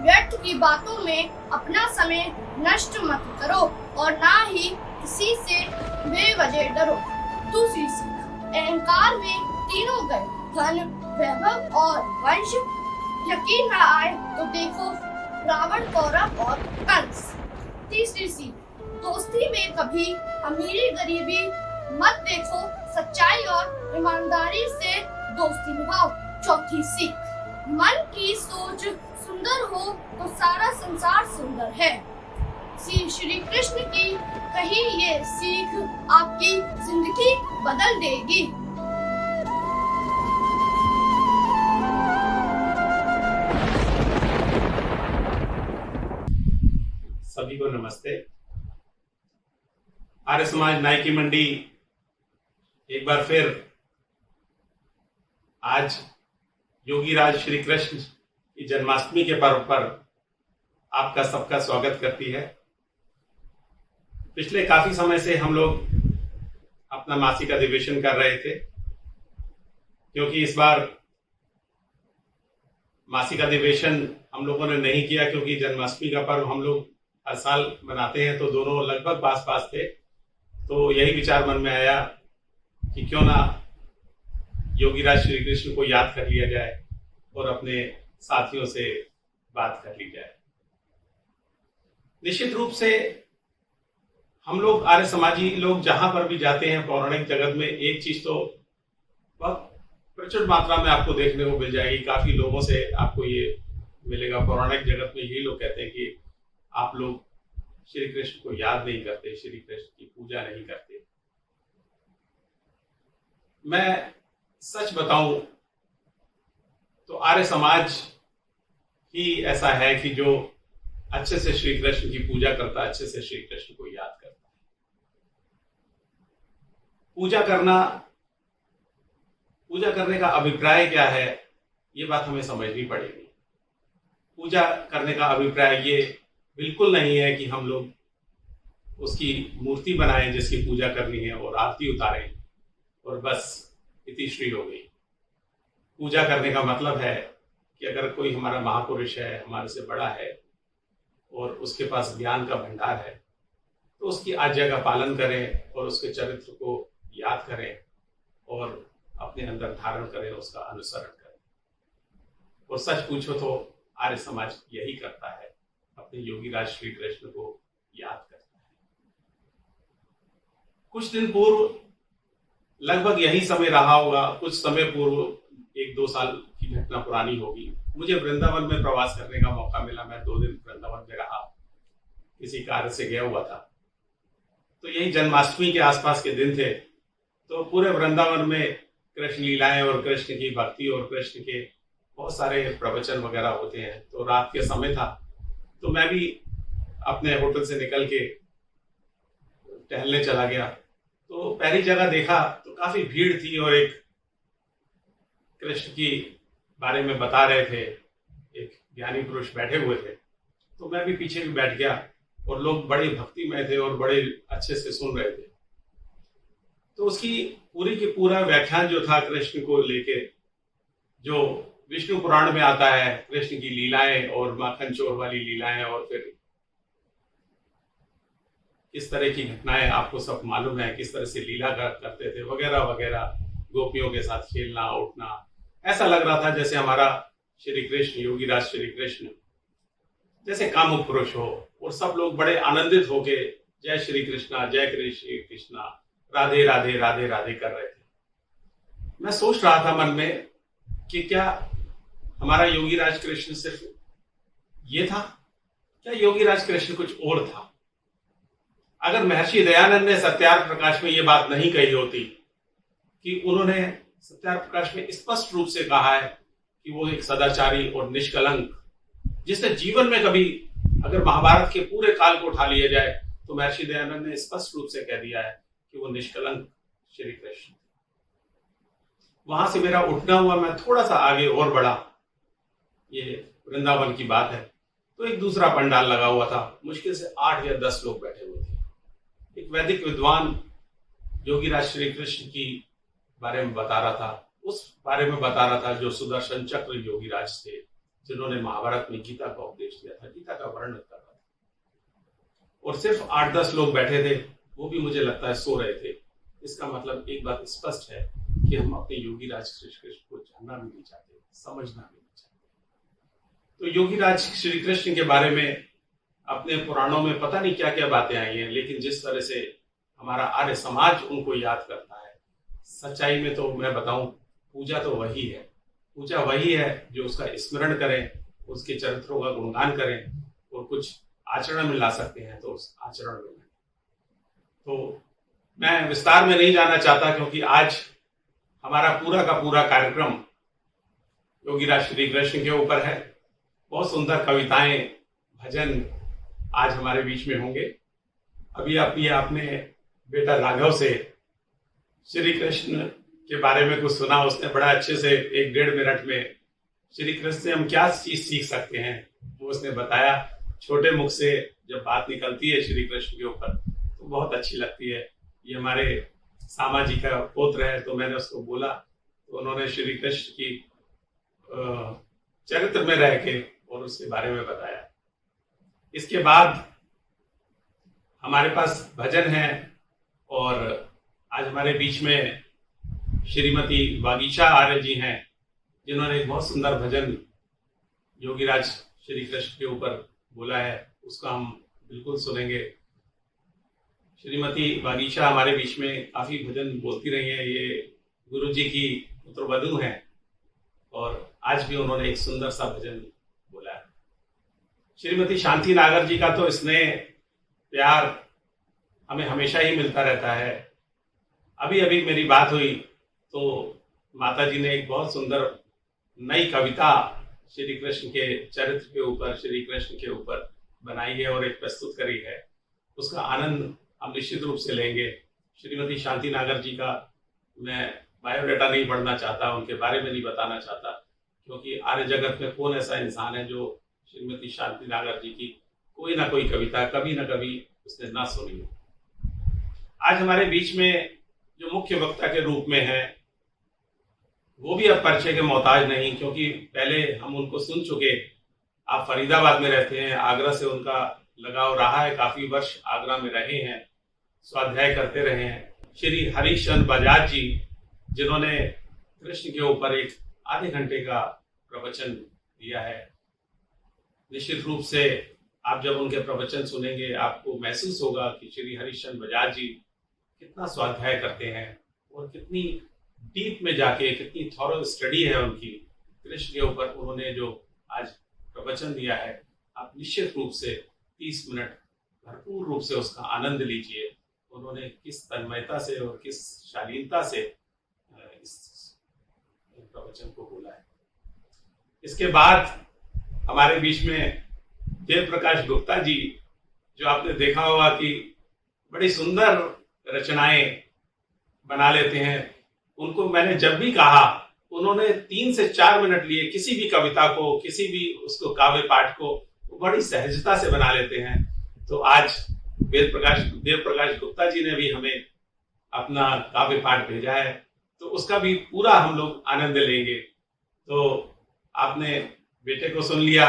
व्यर्थ की बातों में अपना समय नष्ट मत करो और ना ही किसी से बेवजह डरो। दूसरी सीख, अहंकार में तीनों गए, धन, वैभव और वंश। यकीन न आए तो देखो रावण, कौरव और कंस। तीसरी सीख, दोस्ती में कभी अमीरी गरीबी मत देखो, सच्चाई और ईमानदारी से दोस्ती निभाओ। चौथी सीख, मन की सोच सुंदर हो तो सारा संसार सुंदर है। श्री कृष्ण की कही ये सीख आपकी जिंदगी बदल देगी। सभी को नमस्ते। आर्य समाज नाई की मंडी एक बार फिर आज योगी राज श्री कृष्ण की जन्माष्टमी के पर्व पर आपका सबका स्वागत करती है। पिछले काफी समय से हम लोग अपना मासिक अधिवेशन कर रहे थे, क्योंकि इस बार मासिक अधिवेशन हम लोगों ने नहीं किया, क्योंकि जन्माष्टमी का पर्व हम लोग हर साल मनाते हैं, तो दोनों लगभग पास पास थे। तो यही विचार मन में आया कि क्यों ना योगीराज श्री कृष्ण को याद कर लिया जाए और अपने साथियों से बात कर ली जाए। निश्चित रूप से हम लोग आर्य समाजी लोग जहां पर भी जाते हैं पौराणिक जगत में, एक चीज तो बहुत प्रचुर मात्रा में आपको देखने को मिल जाएगी। काफी लोगों से आपको ये मिलेगा, पौराणिक जगत में यही लोग कहते हैं कि आप लोग श्री कृष्ण को याद नहीं करते, श्री कृष्ण की पूजा नहीं करते। मैं सच बताऊं तो आर्य समाज ही ऐसा है कि जो अच्छे से श्री कृष्ण की पूजा करता है, अच्छे से श्री कृष्ण को याद करता है। पूजा करने का अभिप्राय क्या है, ये बात हमें समझनी पड़ेगी। पूजा करने का अभिप्राय ये बिल्कुल नहीं है कि हम लोग उसकी मूर्ति बनाएं जिसकी पूजा करनी है और आरती उतारें और बस इतिश्री हो गई। पूजा करने का मतलब है कि अगर कोई हमारा महापुरुष है, हमारे से बड़ा है और उसके पास ज्ञान का भंडार है, तो उसकी आज्ञा का पालन करें और उसके चरित्र को याद करें और अपने अंदर धारण करें, उसका अनुसरण करें। और सच पूछो तो आर्य समाज यही करता है, अपने योगीराज श्री कृष्ण को याद करता है। कुछ दिन पूर्व, लगभग यही समय रहा होगा, कुछ समय पूर्व, 1-2 साल की घटना पुरानी होगी, मुझे वृंदावन में प्रवास करने का मौका मिला। मैं 2 दिन वृंदावन में रहा, किसी कार्य से गया हुआ था। तो यही जन्माष्टमी के आसपास के दिन थे। तो पूरे वृंदावन में कृष्ण लीलाएं और कृष्ण की भक्ति और कृष्ण के बहुत सारे प्रवचन वगैरह होते हैं। तो रात के समय था, तो मैं भी अपने होटल से निकल के टहलने चला गया। तो पहली जगह देखा तो काफी भीड़ थी और एक कृष्ण की बारे में बता रहे थे, एक ज्ञानी पुरुष बैठे हुए थे। तो मैं भी पीछे भी बैठ गया और लोग बड़े भक्तिमय थे और बड़े अच्छे से सुन रहे थे। तो उसकी पूरी की पूरा व्याख्यान जो था कृष्ण को लेके, जो विष्णु पुराण में आता है, कृष्ण की लीलाएं और माखन चोर वाली लीलाएं, और फिर किस तरह की घटनाएं आपको सब मालूम है, किस तरह से लीला करते थे वगैरह वगैरह, गोपियों के साथ खेलना उठना। ऐसा लग रहा था जैसे हमारा श्री कृष्ण, योगीराज श्री कृष्ण जैसे कामुक पुरुष हो और सब लोग बड़े आनंदित होके जय श्री कृष्णा, जय श्री कृष्णा, राधे राधे राधे राधे कर रहे थे। मैं सोच रहा था मन में कि क्या हमारा योगीराज कृष्ण सिर्फ ये था, क्या योगीराज कृष्ण कुछ और था? अगर महर्षि दयानंद ने सत्यार्थ प्रकाश में ये बात नहीं कही होती, कि उन्होंने सत्यार्थ प्रकाश में स्पष्ट रूप से कहा है कि वो एक सदाचारी और निष्कलंक, जिसने जीवन में कभी, अगर महाभारत के पूरे काल को उठा लिया जाए तो महर्षि दयानंद ने स्पष्ट रूप से कह दिया है कि वो निष्कलंक श्री कृष्ण। वहां से मेरा उठना हुआ, मैं थोड़ा सा आगे और बढ़ा, ये वृंदावन की बात है, तो एक दूसरा पंडाल लगा हुआ था, मुश्किल से 8 या 10 लोग बैठे हुए थे। एक वैदिक विद्वान योगीराज श्री कृष्ण की बारे में बता रहा था, उस बारे में बता रहा था जो सुदर्शन चक्र योगीराज थे, जिन्होंने महाभारत में गीता का उपदेश दिया था, गीता का वर्णन कर रहा था, और सिर्फ 8-10 लोग बैठे थे, वो भी मुझे लगता है सो रहे थे। इसका मतलब एक बात स्पष्ट है कि हम अपने योगी राज श्री कृष्ण को जानना भी नहीं चाहते, समझना भी नहीं चाहते। तो योगी राज श्री कृष्ण के बारे में अपने पुराणों में पता नहीं क्या क्या बातें आई हैं, लेकिन जिस तरह से हमारा आर्य समाज उनको याद करता है, सच्चाई में तो मैं बताऊं, पूजा तो वही है, पूजा वही है जो उसका स्मरण करें, उसके चरित्रों का गुणगान करें और कुछ आचरण में ला सकते हैं तो उस आचरण में। तो मैं विस्तार में नहीं जाना चाहता, क्योंकि आज हमारा पूरा का पूरा कार्यक्रम योगीराज श्री कृष्ण के ऊपर है। बहुत सुंदर कविताएं, भजन आज हमारे बीच में होंगे। अभी आपने बेटा राघव से श्री कृष्ण के बारे में कुछ सुना, उसने बड़ा अच्छे से 1-1.5 मिनट में श्री कृष्ण से हम क्या चीज सीख सकते हैं वो उसने बताया। छोटे मुख से जब बात निकलती है श्री कृष्ण के ऊपर तो बहुत अच्छी लगती है। ये हमारे सामा जी का पुत्र है, तो मैंने उसको बोला, तो उन्होंने श्री कृष्ण की चरित्र में रह के और उसके बारे में बताया। इसके बाद हमारे पास भजन है और आज हमारे बीच में श्रीमती वागीशा आर्य जी हैं, जिन्होंने एक बहुत सुंदर भजन योगीराज श्री कृष्ण के ऊपर बोला है, उसका हम बिल्कुल सुनेंगे। श्रीमती वागीशा हमारे बीच में काफी भजन बोलती रही हैं, ये गुरु जी की पुत्रवधू हैं और आज भी उन्होंने एक सुंदर सा भजन बोला है। श्रीमती शांति नागर जी का तो स्नेह प्यार हमें हमेशा ही मिलता रहता है। अभी अभी मेरी बात हुई तो माता जी ने एक बहुत सुंदर नई कविता श्री कृष्ण के चरित्र के ऊपर, श्री कृष्ण के ऊपर बनाई है और एक प्रस्तुत करी है। उसका आनंद हम निश्चित रूप से लेंगे। श्रीमती शांति नागर जी का मैं बायोडाटा नहीं पढ़ना चाहता, उनके बारे में नहीं बताना चाहता, क्योंकि आर्य जगत में कौन ऐसा इंसान है जो श्रीमती शांति नागर जी की कोई ना कोई कविता कभी ना कभी उसने ना सुनी हो। आज हमारे बीच में जो मुख्य वक्ता के रूप में है वो भी अब परिचय के मोहताज नहीं, क्योंकि पहले हम उनको सुन चुके। आप फरीदाबाद में रहते हैं, आगरा से उनका लगाव रहा है, काफी वर्ष आगरा में रहे हैं, स्वाध्याय करते रहे हैं। श्री हरीश चंद्र बजाज जी, जिन्होंने कृष्ण के ऊपर एक आधे घंटे का प्रवचन दिया है। निश्चित रूप से आप जब उनके प्रवचन सुनेंगे आपको महसूस होगा कि श्री हरीश चंद्र बजाज जी कितना स्वाध्याय करते हैं और कितनी डीप में जाके, कितनी थॉरो स्टडी है उनकी कृष्ण के ऊपर। उन्होंने जो आज प्रवचन दिया है, आप निश्चित रूप से 30 मिनट भरपूर रूप से उसका आनंद लीजिए। उन्होंने किस तन्मयता से और किस शालीनता से इस प्रवचन को बोला है। इसके बाद हमारे बीच में देव प्रकाश गुप्ता जी, जो आपने देखा होगा कि बड़ी सुंदर रचनाएं बना लेते हैं। उनको मैंने जब भी कहा, उन्होंने 3 से 4 मिनट लिए किसी भी कविता को, किसी भी उसको काव्य पाठ को बड़ी सहजता से बना लेते हैं। तो आज देव प्रकाश गुप्ता जी ने भी हमें अपना काव्य पाठ भेजा है, तो उसका भी पूरा हम लोग आनंद लेंगे। तो आपने बेटे को सुन लिया,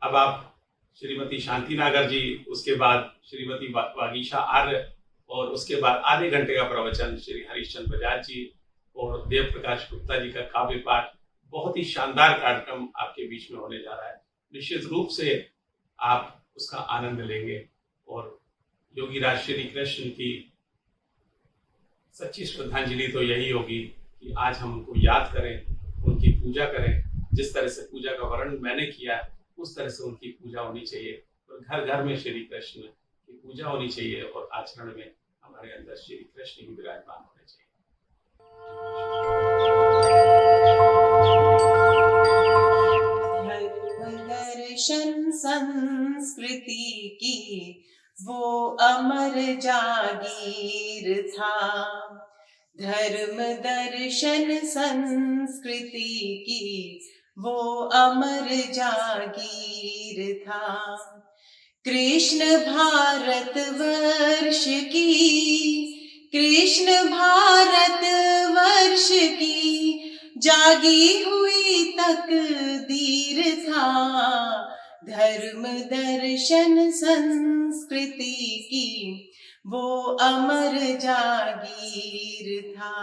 अब आप श्रीमती शांति नागर जी, उसके बाद श्रीमती वागीशा आर्य और उसके बाद आधे घंटे का प्रवचन श्री हरीश चंद्र बजाज जी और देव प्रकाश गुप्ता जी का काव्य पाठ। बहुत ही शानदार कार्यक्रम आपके बीच में होने जा रहा है। निश्चित रूप से आप उसका आनंद लेंगे और योगीराज श्री कृष्ण की सच्ची श्रद्धांजलि तो यही होगी कि आज हम उनको याद करें, उनकी पूजा करें। जिस तरह से पूजा का वर्णन मैंने किया उस तरह से उनकी पूजा होनी चाहिए और घर घर में श्री कृष्ण की पूजा होनी चाहिए और आचरण में हमारे अंदर श्री कृष्ण ही विराजमान होने चाहिए। दर्शन संस्कृति की वो अमर जागीर था। धर्म दर्शन संस्कृति की वो अमर जागीर था। कृष्ण भारत वर्ष की, कृष्ण भारत वर्ष की जागी हुई तकदीर था। धर्म दर्शन संस्कृति की वो अमर जागीर था।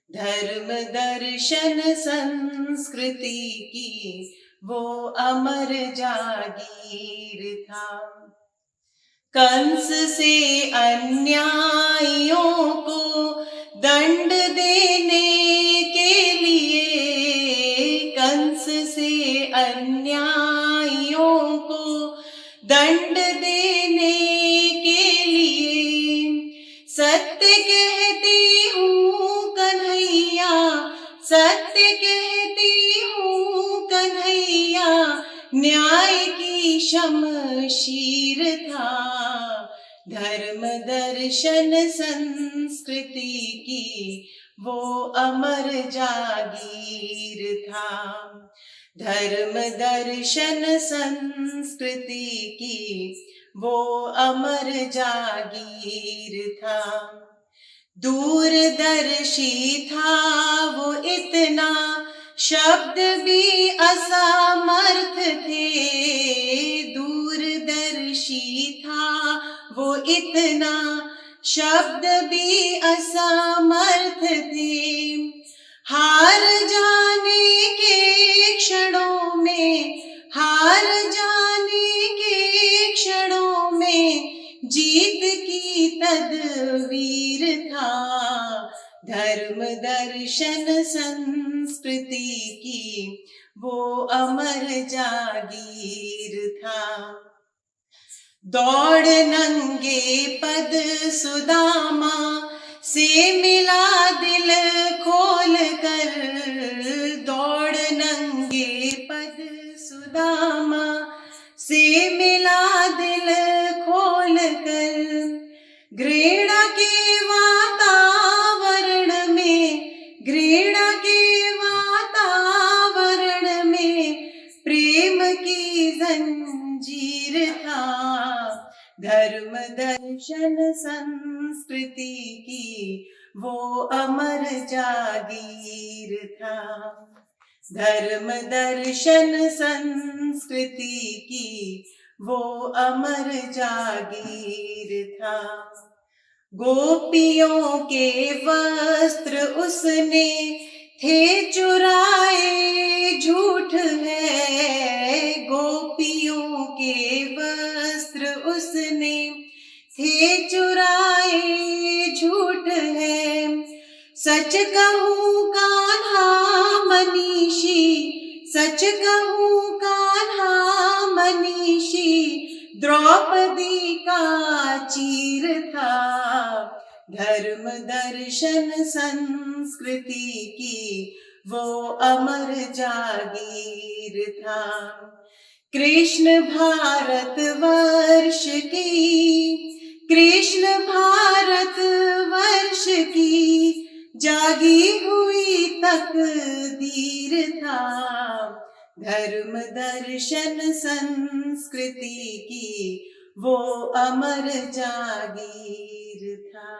धर्म दर्शन संस्कृति की वो अमर जागीर था। कंस से अन्यायियों को दंड देने के लिए, कंस से अन्यायियों को दंड देने के लिए सत्य कहती हूँ कन्हैया, सत्य कहती हूँ कन्हैया, न्याय की शमशीर था। धर्म दर्शन संस्कृति की वो अमर जागीर था। धर्म दर्शन संस्कृति की वो अमर जागीर था। दूरदर्शी था वो इतना, शब्द भी असमर्थ थे। दूरदर्शी था वो इतना, शब्द भी असमर्थ थे। हार जाने के क्षणों में, हार जाने के क्षणों में जीत की तदवीर था। धर्म दर्शन संस्कृति की वो अमर जागीर था। दौड़ नंगे पद सुदामा से मिला दिल खोल कर, दौड़ नंगे पद सुदामा से मिला दिल खोल कर। घृणा के वातावरण में, घृणा के वातावरण में प्रेम की जंजीर था। धर्म दर्शन संस्कृति की वो अमर जागीर था। धर्म दर्शन संस्कृति की वो अमर जागीर था। गोपियों के वस्त्र उसने थे चुराए, झूठ है। गोपियों के वस्त्र उसने थे चुराए, झूठ है। सच कहूँ कान्हा मनीषी, सच कहूँ कान्हा मनीषी, द्रौपदी का चीर था। धर्म दर्शन संस्कृति की वो अमर जागीर था। कृष्ण भारत वर्ष की, कृष्ण भारत वर्ष की जागी हुई तकदीर था। धर्म दर्शन संस्कृति की वो अमर जागीर था।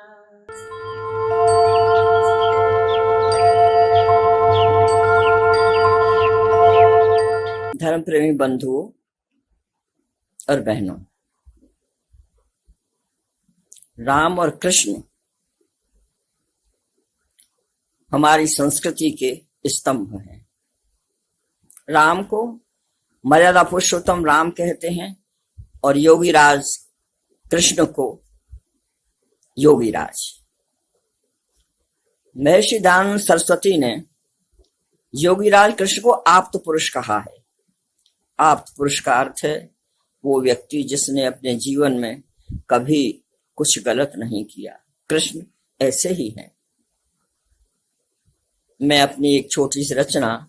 धर्म प्रेमी बंधुओं और बहनों, राम और कृष्ण हमारी संस्कृति के स्तंभ हैं। राम को मर्यादा पुरुषोत्तम राम कहते हैं और योगीराज कृष्ण को योगीराज। महर्षि दयानंद सरस्वती ने योगीराज कृष्ण को आप्त पुरुष कहा है। आप्त पुरुष का अर्थ है वो व्यक्ति जिसने अपने जीवन में कभी कुछ गलत नहीं किया। कृष्ण ऐसे ही हैं। मैं अपनी एक छोटी सी रचना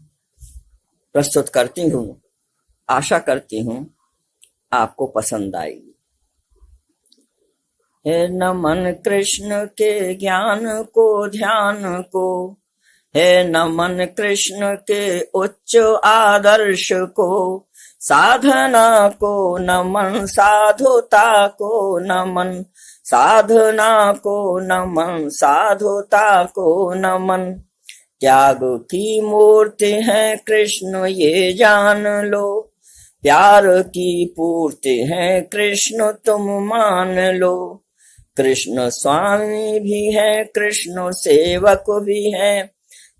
प्रस्तुत करती हूँ, आशा करती हूँ आपको पसंद आएगी। है नमन कृष्ण के ज्ञान को ध्यान को, है नमन कृष्ण के उच्च आदर्श को, साधना को नमन साधुता को नमन, साधना को नमन साधुता को नमन। त्याग की मूर्ति है कृष्ण ये जान लो, प्यार की पूर्ति है कृष्ण तुम मान लो। कृष्ण स्वामी भी है, कृष्ण सेवक भी है,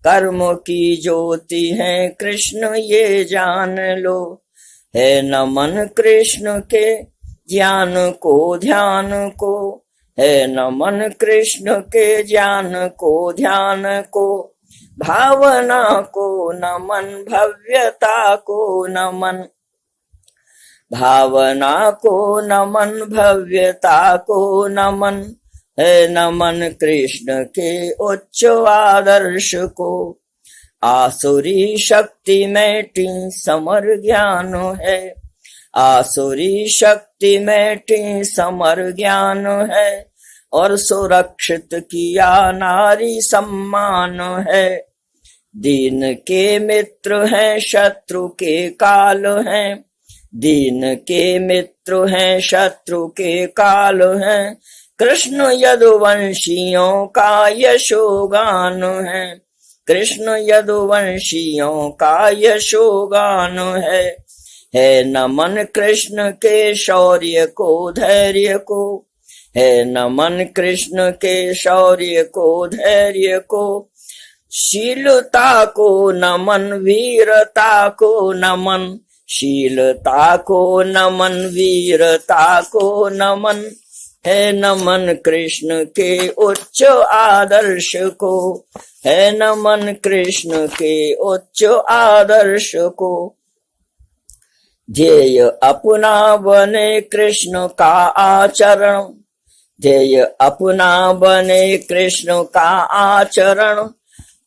कर्म की ज्योति है कृष्ण ये जान लो। है नमन कृष्ण के ज्ञान को ध्यान को, है नमन कृष्ण के ज्ञान को ध्यान को, भावना को नमन भव्यता को नमन, भावना को नमन भव्यता को नमन। है नमन कृष्ण के उच्च आदर्श को, आसुरी शक्ति मैटी समर ज्ञान है, आसुरी शक्ति मैटी समर ज्ञान है, और सुरक्षित किया नारी सम्मान है। दीन के मित्र हैं शत्रु के काल हैं, दीन के मित्र हैं शत्रु के काल हैं, कृष्ण यदुवंशियों का यशोगान है, कृष्ण यदुवंशियों का यशोगान है। है नमन कृष्ण के शौर्य को धैर्य को, है नमन कृष्ण के शौर्य को धैर्य को, शीलता को नमन वीरता को नमन, शीलता को नमन वीरता को नमन। है नमन कृष्ण के उच्च आदर्श को, है नमन कृष्ण के उच्च आदर्श को। ध्येय अपना बने कृष्ण का आचरण, ध्येय अपना बने कृष्ण का आचरण,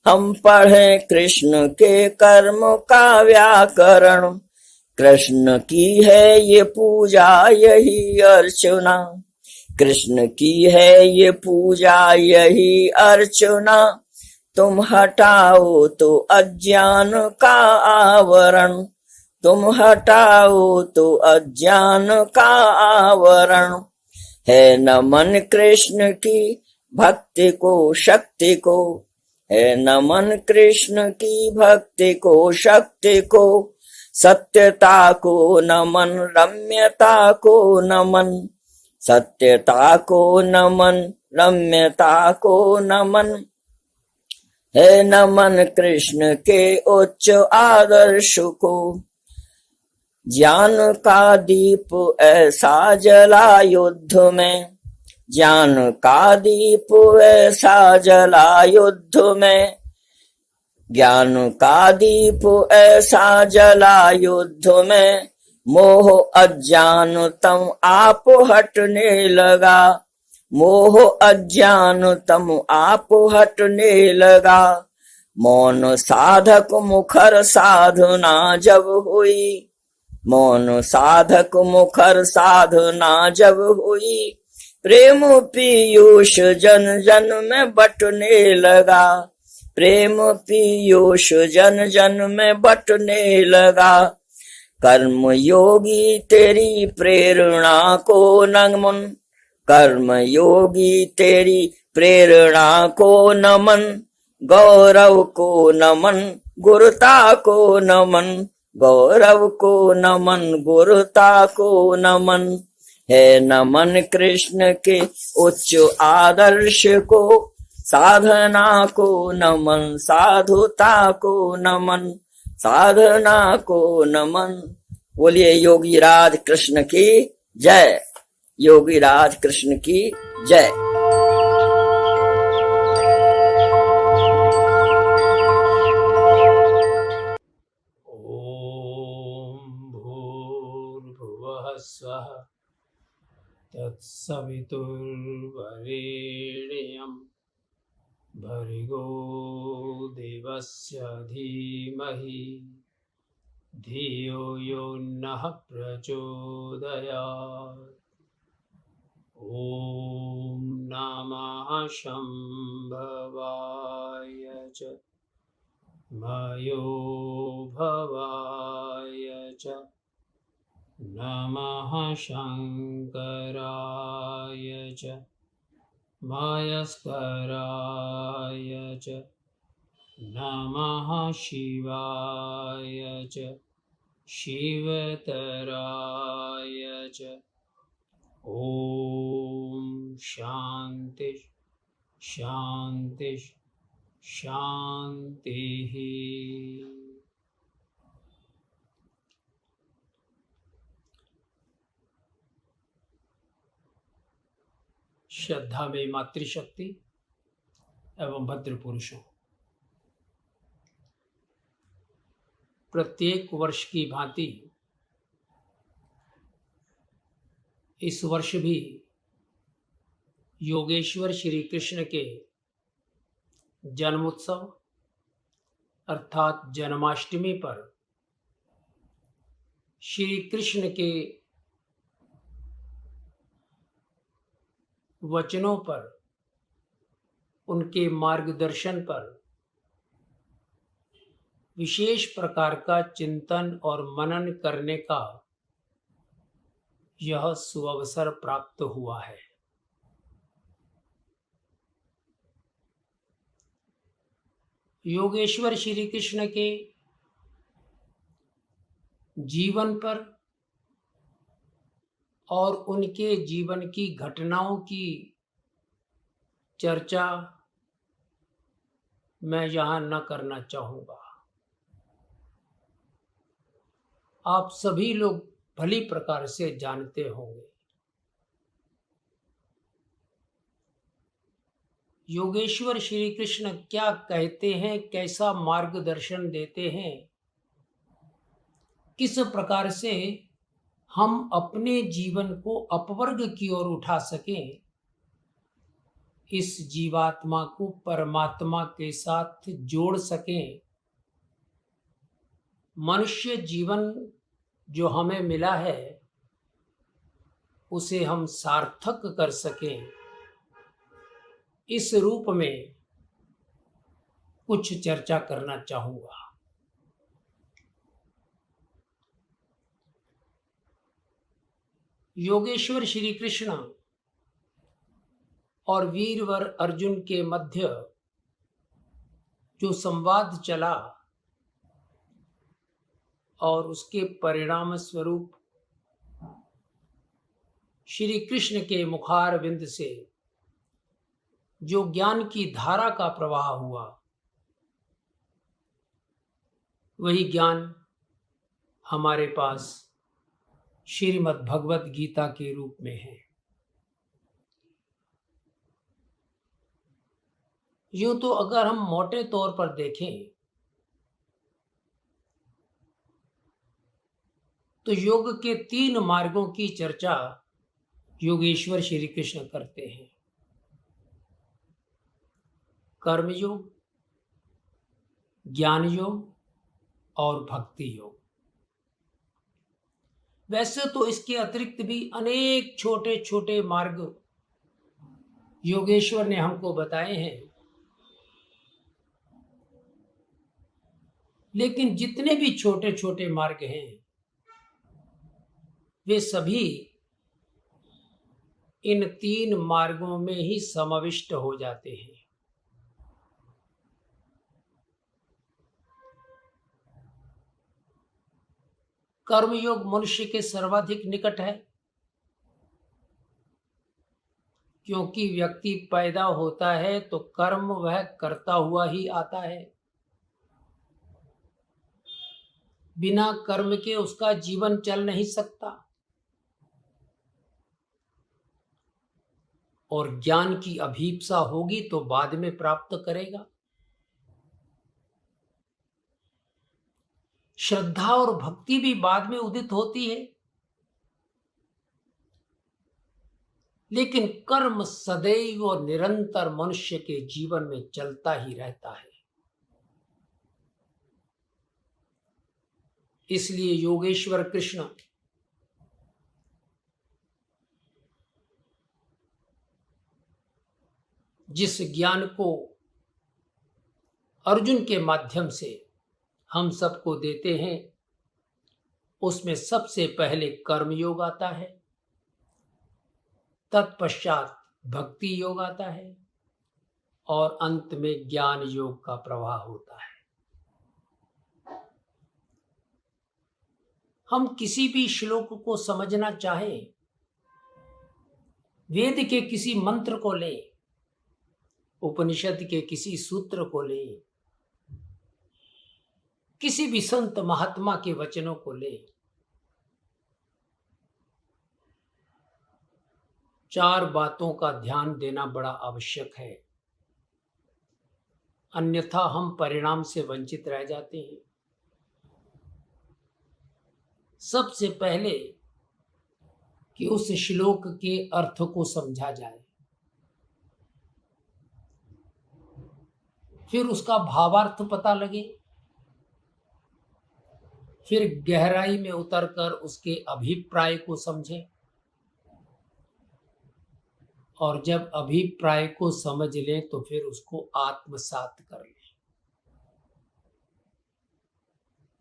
हम पढ़े कृष्ण के कर्म का व्याकरण। कृष्ण की है ये पूजा यही अर्चना, कृष्ण की है ये पूजा यही अर्चना, तुम हटाओ तो अज्ञान का आवरण, तुम हटाओ तो अज्ञान का आवरण। है नमन कृष्ण की भक्ति को शक्ति को, है नमन कृष्ण की भक्ति को शक्ति को, सत्यता को नमन रम्यता को नमन, सत्यता को नमन रम्यता को नमन। है नमन कृष्ण के उच्च आदर्श को, ज्ञान का दीप ऐसा जला युद्ध में, ज्ञान का दीप ऐसा जला युद्ध में, ज्ञान का दीप ऐसा जला युद्ध में, मोह अज्ञान तम आप हटने लगा, मोह अज्ञान तम आप हटने लगा। मौन साधक मुखर साधना जब हुई, मौन साधक मुखर साधना जब हुई, प्रेम पीयूष जन जन में बटने लगा, प्रेम पीयूष जन जन में बटने लगा। कर्म योगी तेरी प्रेरणा को नमन, कर्म योगी तेरी प्रेरणा को नमन, गौरव को नमन गुरुता को नमन, गौरव को नमन गुरुता को नमन। है नमन कृष्ण के उच्च आदर्श को, साधना को नमन साधुता को नमन, साधना को नमन। बोलिए योगी राज कृष्ण की जय, योगी राज कृष्ण की जय। स्वः तत्सवितुर्वरेण्यं भर्गो देवस्य धीमहि धियो यो नः प्रचोदयात्। ॐ नमः शम्भवाय च मयो भवाय च, नमः शङ्कराय च मयस्कराय च, नमः शिवाय च शिवतराय च। ॐ शान्ति शान्ति शान्तिः। श्रद्धा में मातृशक्ति एवं भद्र पुरुषों, प्रत्येक वर्ष की भांति इस वर्ष भी योगेश्वर श्री कृष्ण के जन्मोत्सव अर्थात जन्माष्टमी पर श्री कृष्ण के वचनों पर, उनके मार्गदर्शन पर विशेष प्रकार का चिंतन और मनन करने का यह सुअवसर प्राप्त हुआ है। योगेश्वर श्री कृष्ण के जीवन पर और उनके जीवन की घटनाओं की चर्चा मैं यहाँ न करना चाहूँगा। आप सभी लोग भली प्रकार से जानते होंगे। योगेश्वर श्री कृष्ण क्या कहते हैं, कैसा मार्गदर्शन देते हैं, किस प्रकार से हम अपने जीवन को अपवर्ग की ओर उठा सकें, इस जीवात्मा को परमात्मा के साथ जोड़ सकें, मनुष्य जीवन जो हमें मिला है उसे हम सार्थक कर सकें, इस रूप में कुछ चर्चा करना चाहूँगा। योगेश्वर श्री कृष्ण और वीरवर अर्जुन के मध्य जो संवाद चला और उसके परिणाम स्वरूप श्री कृष्ण के मुखारविंद से जो ज्ञान की धारा का प्रवाह हुआ, वही ज्ञान हमारे पास श्रीमद् भगवत गीता के रूप में है। यूं तो अगर हम मोटे तौर पर देखें तो योग के 3 मार्गों की चर्चा योगेश्वर श्री कृष्ण करते हैं। कर्म योग, ज्ञान योग और भक्ति योग। वैसे तो इसके अतिरिक्त भी अनेक छोटे छोटे मार्ग योगेश्वर ने हमको बताए हैं, लेकिन जितने भी छोटे छोटे मार्ग हैं वे सभी इन 3 मार्गों में ही समाविष्ट हो जाते हैं। कर्मयोग मनुष्य के सर्वाधिक निकट है, क्योंकि व्यक्ति पैदा होता है तो कर्म वह करता हुआ ही आता है। बिना कर्म के उसका जीवन चल नहीं सकता। और ज्ञान की अभीप्सा होगी तो बाद में प्राप्त करेगा। श्रद्धा और भक्ति भी बाद में उदित होती है, लेकिन कर्म सदैव और निरंतर मनुष्य के जीवन में चलता ही रहता है। इसलिए योगेश्वर कृष्ण जिस ज्ञान को अर्जुन के माध्यम से हम सबको देते हैं, उसमें सबसे पहले कर्म योग आता है, तत्पश्चात भक्ति योग आता है और अंत में ज्ञान योग का प्रवाह होता है। हम किसी भी श्लोक को समझना चाहें, वेद के किसी मंत्र को लें, उपनिषद के किसी सूत्र को लें, किसी भी संत महात्मा के वचनों को लें, 4 बातों का ध्यान देना बड़ा आवश्यक है, अन्यथा हम परिणाम से वंचित रह जाते हैं। सबसे पहले कि उस श्लोक के अर्थ को समझा जाए, फिर उसका भावार्थ पता लगे, फिर गहराई में उतरकर उसके अभिप्राय को समझें, और जब अभिप्राय को समझ लें तो फिर उसको आत्मसात कर लें।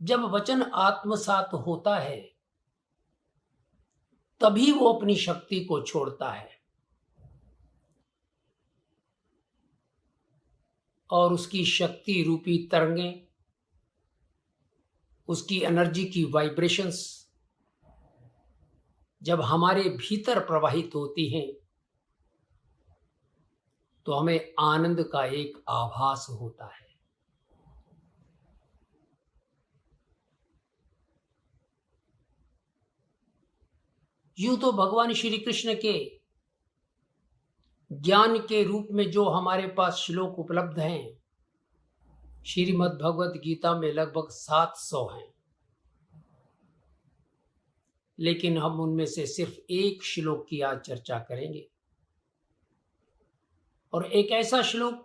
जब वचन आत्मसात होता है तभी वो अपनी शक्ति को छोड़ता है और उसकी शक्ति रूपी तरंगें, उसकी एनर्जी की वाइब्रेशंस जब हमारे भीतर प्रवाहित होती हैं तो हमें आनंद का एक आभास होता है। यूं तो भगवान श्री कृष्ण के ज्ञान के रूप में जो हमारे पास श्लोक उपलब्ध हैं, श्रीमद् भगवद गीता में लगभग 700 हैं, लेकिन हम उनमें से सिर्फ एक श्लोक की आज चर्चा करेंगे। और एक ऐसा श्लोक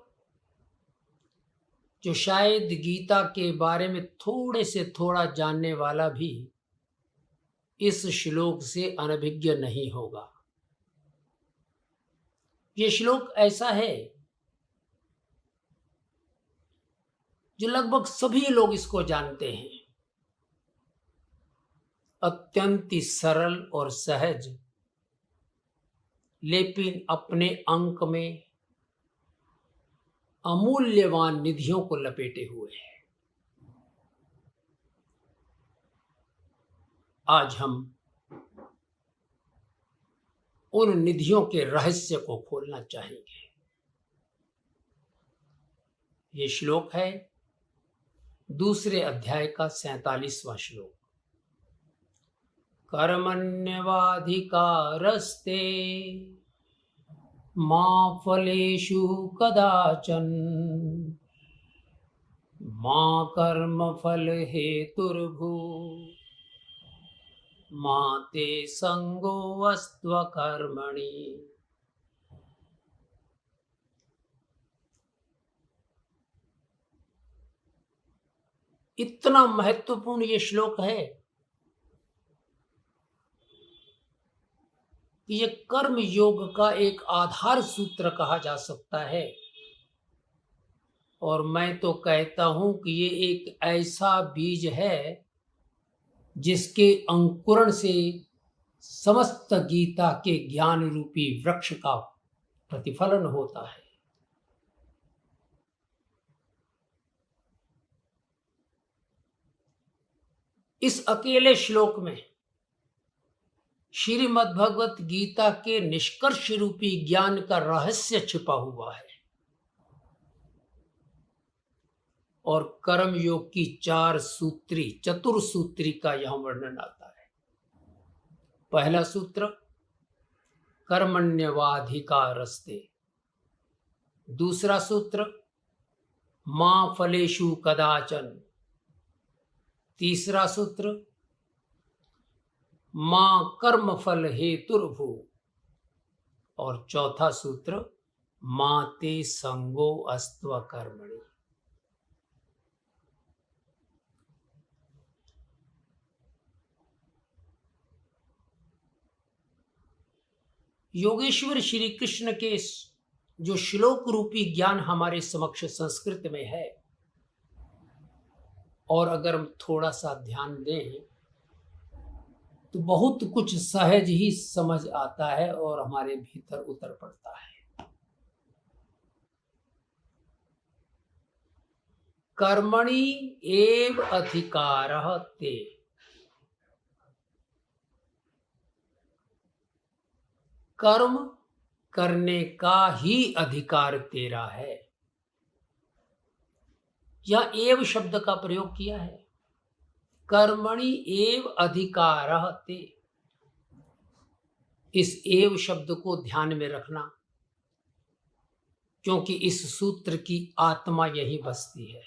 जो शायद गीता के बारे में थोड़े से थोड़ा जानने वाला भी इस श्लोक से अनभिज्ञ नहीं होगा। ये श्लोक ऐसा है जो लगभग सभी लोग इसको जानते हैं। अत्यंत ही सरल और सहज, लेकिन अपने अंक में अमूल्यवान निधियों को लपेटे हुए है। आज हम उन निधियों के रहस्य को खोलना चाहेंगे। ये श्लोक है 2 अध्याय का 47वां श्लोक। कर्मण्यवाधिकारस्ते मा फलेषु कदाचन मा कर्म फल हेतुर्भू मा ते संगो अस्त्व कर्मणि। इतना महत्वपूर्ण ये श्लोक है कि ये कर्म योग का एक आधार सूत्र कहा जा सकता है। और मैं तो कहता हूं कि ये एक ऐसा बीज है जिसके अंकुरण से समस्त गीता के ज्ञान रूपी वृक्ष का प्रतिफलन होता है। इस अकेले श्लोक में श्रीमद् भगवत गीता के निष्कर्ष रूपी ज्ञान का रहस्य छिपा हुआ है। और कर्म योग की 4 सूत्री चतुर्सूत्री का यहां वर्णन आता है। पहला सूत्र कर्मण्यवाधिकारस्ते, दूसरा सूत्र मा फलेषु कदाचन, तीसरा सूत्र मां कर्म फल हेतुर्भू, और चौथा सूत्र मां ते संगो अस्त्व कर्मणि। योगेश्वर श्री कृष्ण के जो श्लोक रूपी ज्ञान हमारे समक्ष संस्कृत में है, और अगर हम थोड़ा सा ध्यान दें तो बहुत कुछ सहज ही समझ आता है और हमारे भीतर उतर पड़ता है। कर्मणि एव अधिकारः ते। कर्म करने का ही अधिकार तेरा है। यह एव शब्द का प्रयोग किया है। कर्मणि एव अधिकारः ते। इस एव शब्द को ध्यान में रखना, क्योंकि इस सूत्र की आत्मा यही बसती है।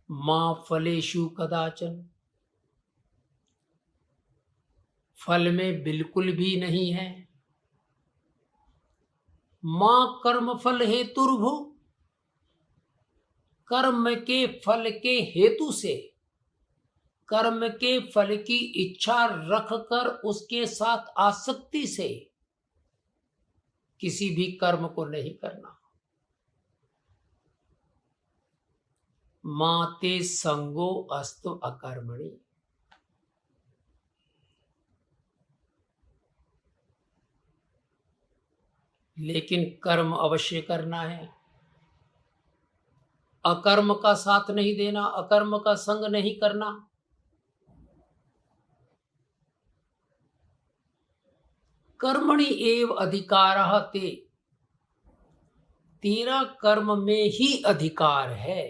मां फलेषु कदाचन, फल में बिल्कुल भी नहीं है। मां कर्म फल हेतुर्भु, कर्म के फल के हेतु से, कर्म के फल की इच्छा रखकर उसके साथ आसक्ति से किसी भी कर्म को नहीं करना। माते संगो अस्तु अकर्मणि। लेकिन कर्म अवश्य करना है। अकर्म का साथ नहीं देना, अकर्म का संग नहीं करना। कर्मणि एव अधिकारः ते। तेरा कर्म में ही अधिकार है।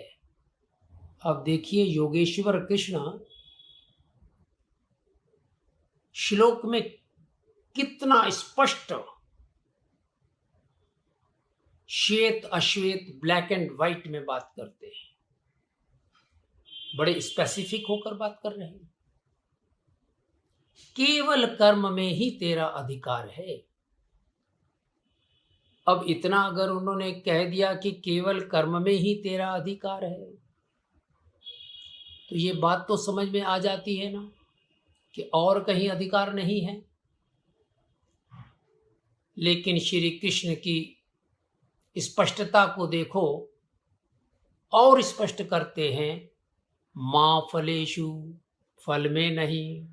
अब देखिए योगेश्वर कृष्ण श्लोक में कितना स्पष्ट, श्वेत अश्वेत, ब्लैक एंड व्हाइट में बात करते हैं। बड़े स्पेसिफिक होकर बात कर रहे हैं। केवल कर्म में ही तेरा अधिकार है। अब इतना अगर उन्होंने कह दिया कि केवल कर्म में ही तेरा अधिकार है, तो ये बात तो समझ में आ जाती है ना कि और कहीं अधिकार नहीं है। लेकिन श्री कृष्ण की स्पष्टता को देखो, और स्पष्ट करते हैं, मां फलेषु, फल में नहीं।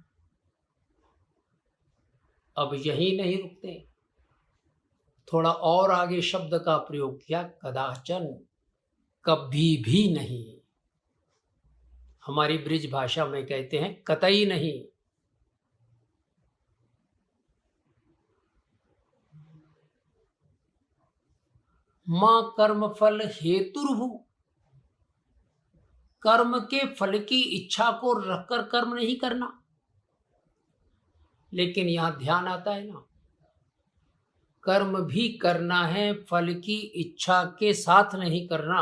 अब यही नहीं रुकते, थोड़ा और आगे शब्द का प्रयोग किया, कदाचन, कभी भी नहीं। हमारी ब्रिज भाषा में कहते हैं कतई नहीं। मां कर्म फल हेतुर्भु, कर्म के फल की इच्छा को रखकर कर्म नहीं करना। लेकिन यहां ध्यान आता है ना, कर्म भी करना है, फल की इच्छा के साथ नहीं करना,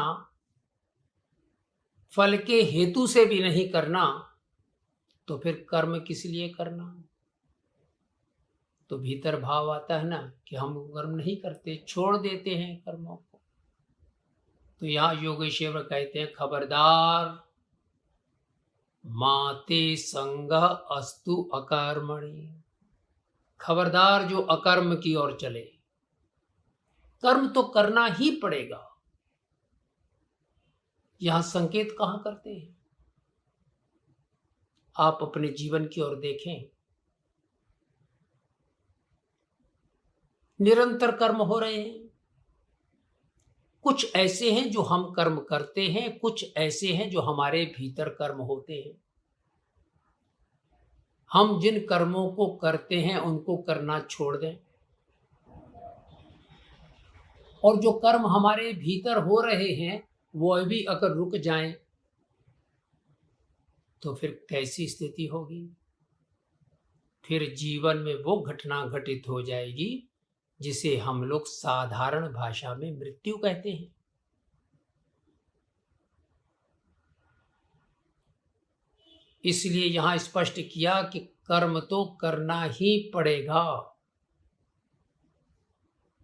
फल के हेतु से भी नहीं करना। तो फिर कर्म किस लिए करना? तो भीतर भाव आता है ना कि हम कर्म नहीं करते, छोड़ देते हैं कर्मों को। तो यहां योगेश्वर कहते हैं, खबरदार, माते संग अस्तु अकर्मणि। खबरदार जो अकर्म की ओर चले। कर्म तो करना ही पड़ेगा। यहां संकेत कहां करते हैं? आप अपने जीवन की ओर देखें, निरंतर कर्म हो रहे हैं। कुछ ऐसे हैं जो हम कर्म करते हैं, कुछ ऐसे हैं जो हमारे भीतर कर्म होते हैं। हम जिन कर्मों को करते हैं उनको करना छोड़ दें, और जो कर्म हमारे भीतर हो रहे हैं वो भी अगर रुक जाएं तो फिर कैसी स्थिति होगी? फिर जीवन में वो घटना घटित हो जाएगी जिसे हम लोग साधारण भाषा में मृत्यु कहते हैं। इसलिए यहां स्पष्ट किया कि कर्म तो करना ही पड़ेगा।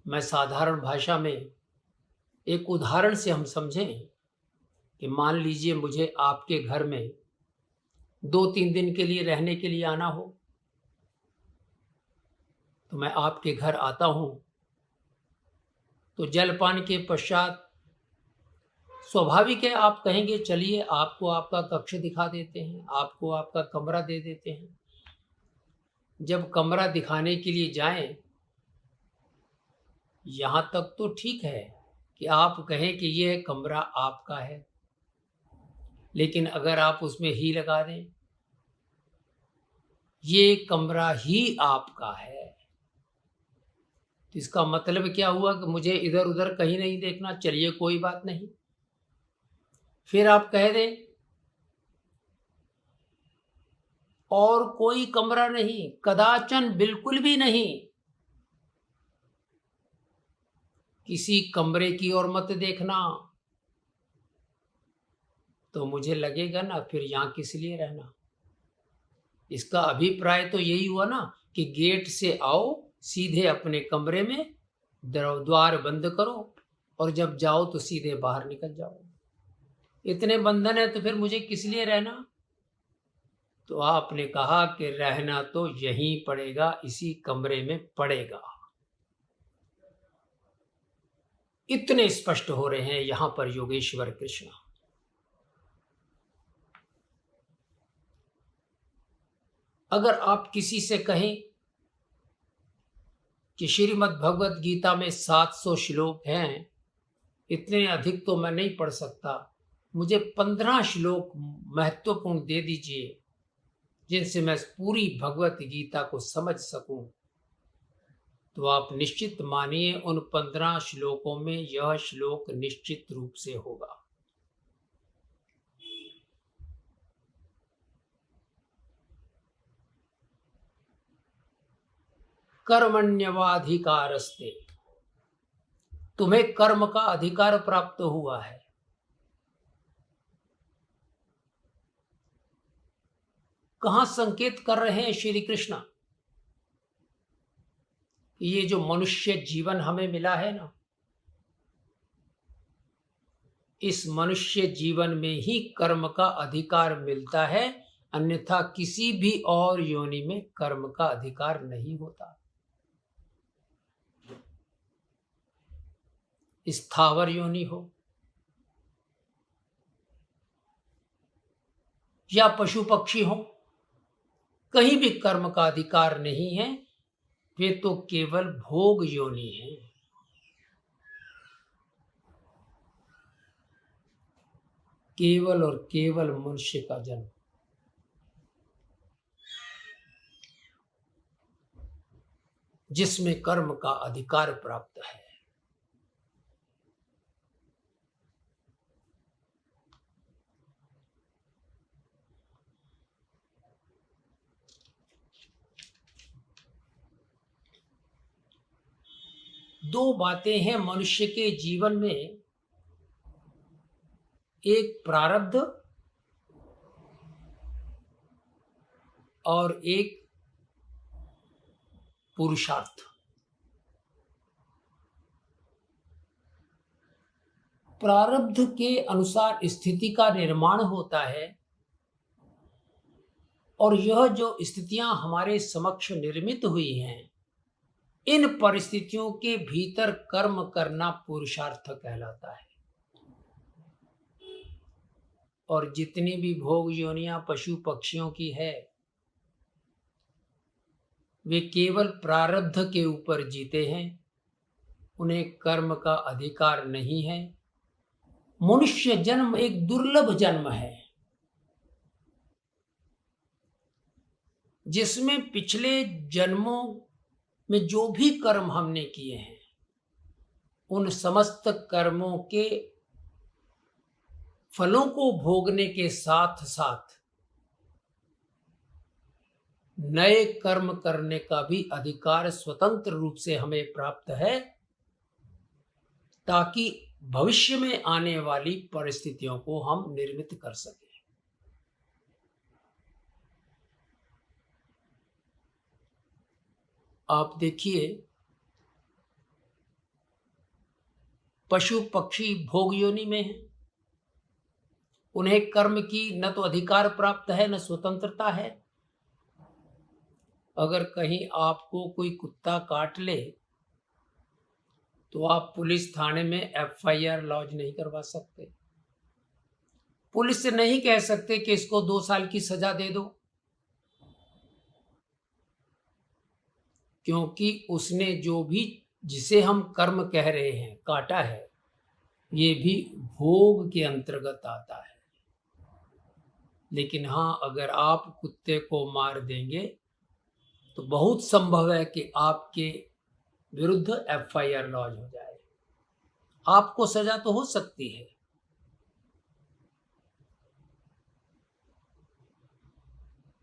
मैं साधारण भाषा में एक उदाहरण से हम समझें कि मान लीजिए मुझे आपके घर में 2-3 दिन के लिए रहने के लिए आना हो, तो मैं आपके घर आता हूं, तो जलपान के पश्चात स्वाभाविक है आप कहेंगे चलिए आपको आपका कक्ष दिखा देते हैं, आपको आपका कमरा दे देते हैं। जब कमरा दिखाने के लिए जाएं यहां तक तो ठीक है कि आप कहें कि यह कमरा आपका है, लेकिन अगर आप उसमें ही लगा दें, ये कमरा ही आपका है, तो इसका मतलब क्या हुआ कि मुझे इधर उधर कहीं नहीं देखना, चलिए कोई बात नहीं। फिर आप कह दें और कोई कमरा नहीं, कदाचन बिल्कुल भी नहीं, किसी कमरे की ओर मत देखना, तो मुझे लगेगा ना फिर यहां किस लिए रहना। इसका अभिप्राय तो यही हुआ ना कि गेट से आओ, सीधे अपने कमरे में द्वार बंद करो और जब जाओ तो सीधे बाहर निकल जाओ। इतने बंधन है तो फिर मुझे किस लिए रहना। तो आपने कहा कि रहना तो यहीं पड़ेगा, इसी कमरे में पड़ेगा। इतने स्पष्ट हो रहे हैं यहां पर योगेश्वर कृष्ण। अगर आप किसी से कहें कि श्रीमद् भगवत गीता में 700 श्लोक हैं, इतने अधिक तो मैं नहीं पढ़ सकता, मुझे 15 श्लोक महत्वपूर्ण दे दीजिए जिनसे मैं पूरी भगवत गीता को समझ सकूं, तो आप निश्चित मानिए उन 15 श्लोकों में यह श्लोक निश्चित रूप से होगा। कर्मण्यवाधिकारस्ते, तुम्हें कर्म का अधिकार प्राप्त हुआ है। कहां संकेत कर रहे हैं श्री कृष्ण? ये जो मनुष्य जीवन हमें मिला है ना, इस मनुष्य जीवन में ही कर्म का अधिकार मिलता है, अन्यथा किसी भी और योनि में कर्म का अधिकार नहीं होता। स्थावर योनि हो या पशु पक्षी हो, कहीं भी कर्म का अधिकार नहीं है, वे तो केवल भोग योनि है। केवल और केवल मनुष्य का जन्म, जिसमें कर्म का अधिकार प्राप्त है। दो बातें हैं मनुष्य के जीवन में, एक प्रारब्ध और एक पुरुषार्थ। प्रारब्ध के अनुसार स्थिति का निर्माण होता है और यह जो स्थितियां हमारे समक्ष निर्मित हुई हैं, इन परिस्थितियों के भीतर कर्म करना पुरुषार्थ कहलाता है। और जितनी भी भोग योनियां पशु पक्षियों की है, वे केवल प्रारब्ध के ऊपर जीते हैं, उन्हें कर्म का अधिकार नहीं है। मनुष्य जन्म एक दुर्लभ जन्म है, जिसमें पिछले जन्मों में जो भी कर्म हमने किए हैं, उन समस्त कर्मों के फलों को भोगने के साथ साथ नए कर्म करने का भी अधिकार स्वतंत्र रूप से हमें प्राप्त है, ताकि भविष्य में आने वाली परिस्थितियों को हम निर्मित कर सकें। आप देखिए, पशु पक्षी भोग योनि में हैं, उन्हें कर्म की न तो अधिकार प्राप्त है न स्वतंत्रता है। अगर कहीं आपको कोई कुत्ता काट ले तो आप पुलिस थाने में FIR लॉन्च नहीं करवा सकते। पुलिस से नहीं कह सकते कि इसको 2 साल की सजा दे दो, क्योंकि उसने जो भी जिसे हम कर्म कह रहे हैं, काटा है, ये भी भोग के अंतर्गत आता है। लेकिन हाँ, अगर आप कुत्ते को मार देंगे तो बहुत संभव है कि आपके विरुद्ध FIR लॉन्च हो जाए, आपको सजा तो हो सकती है।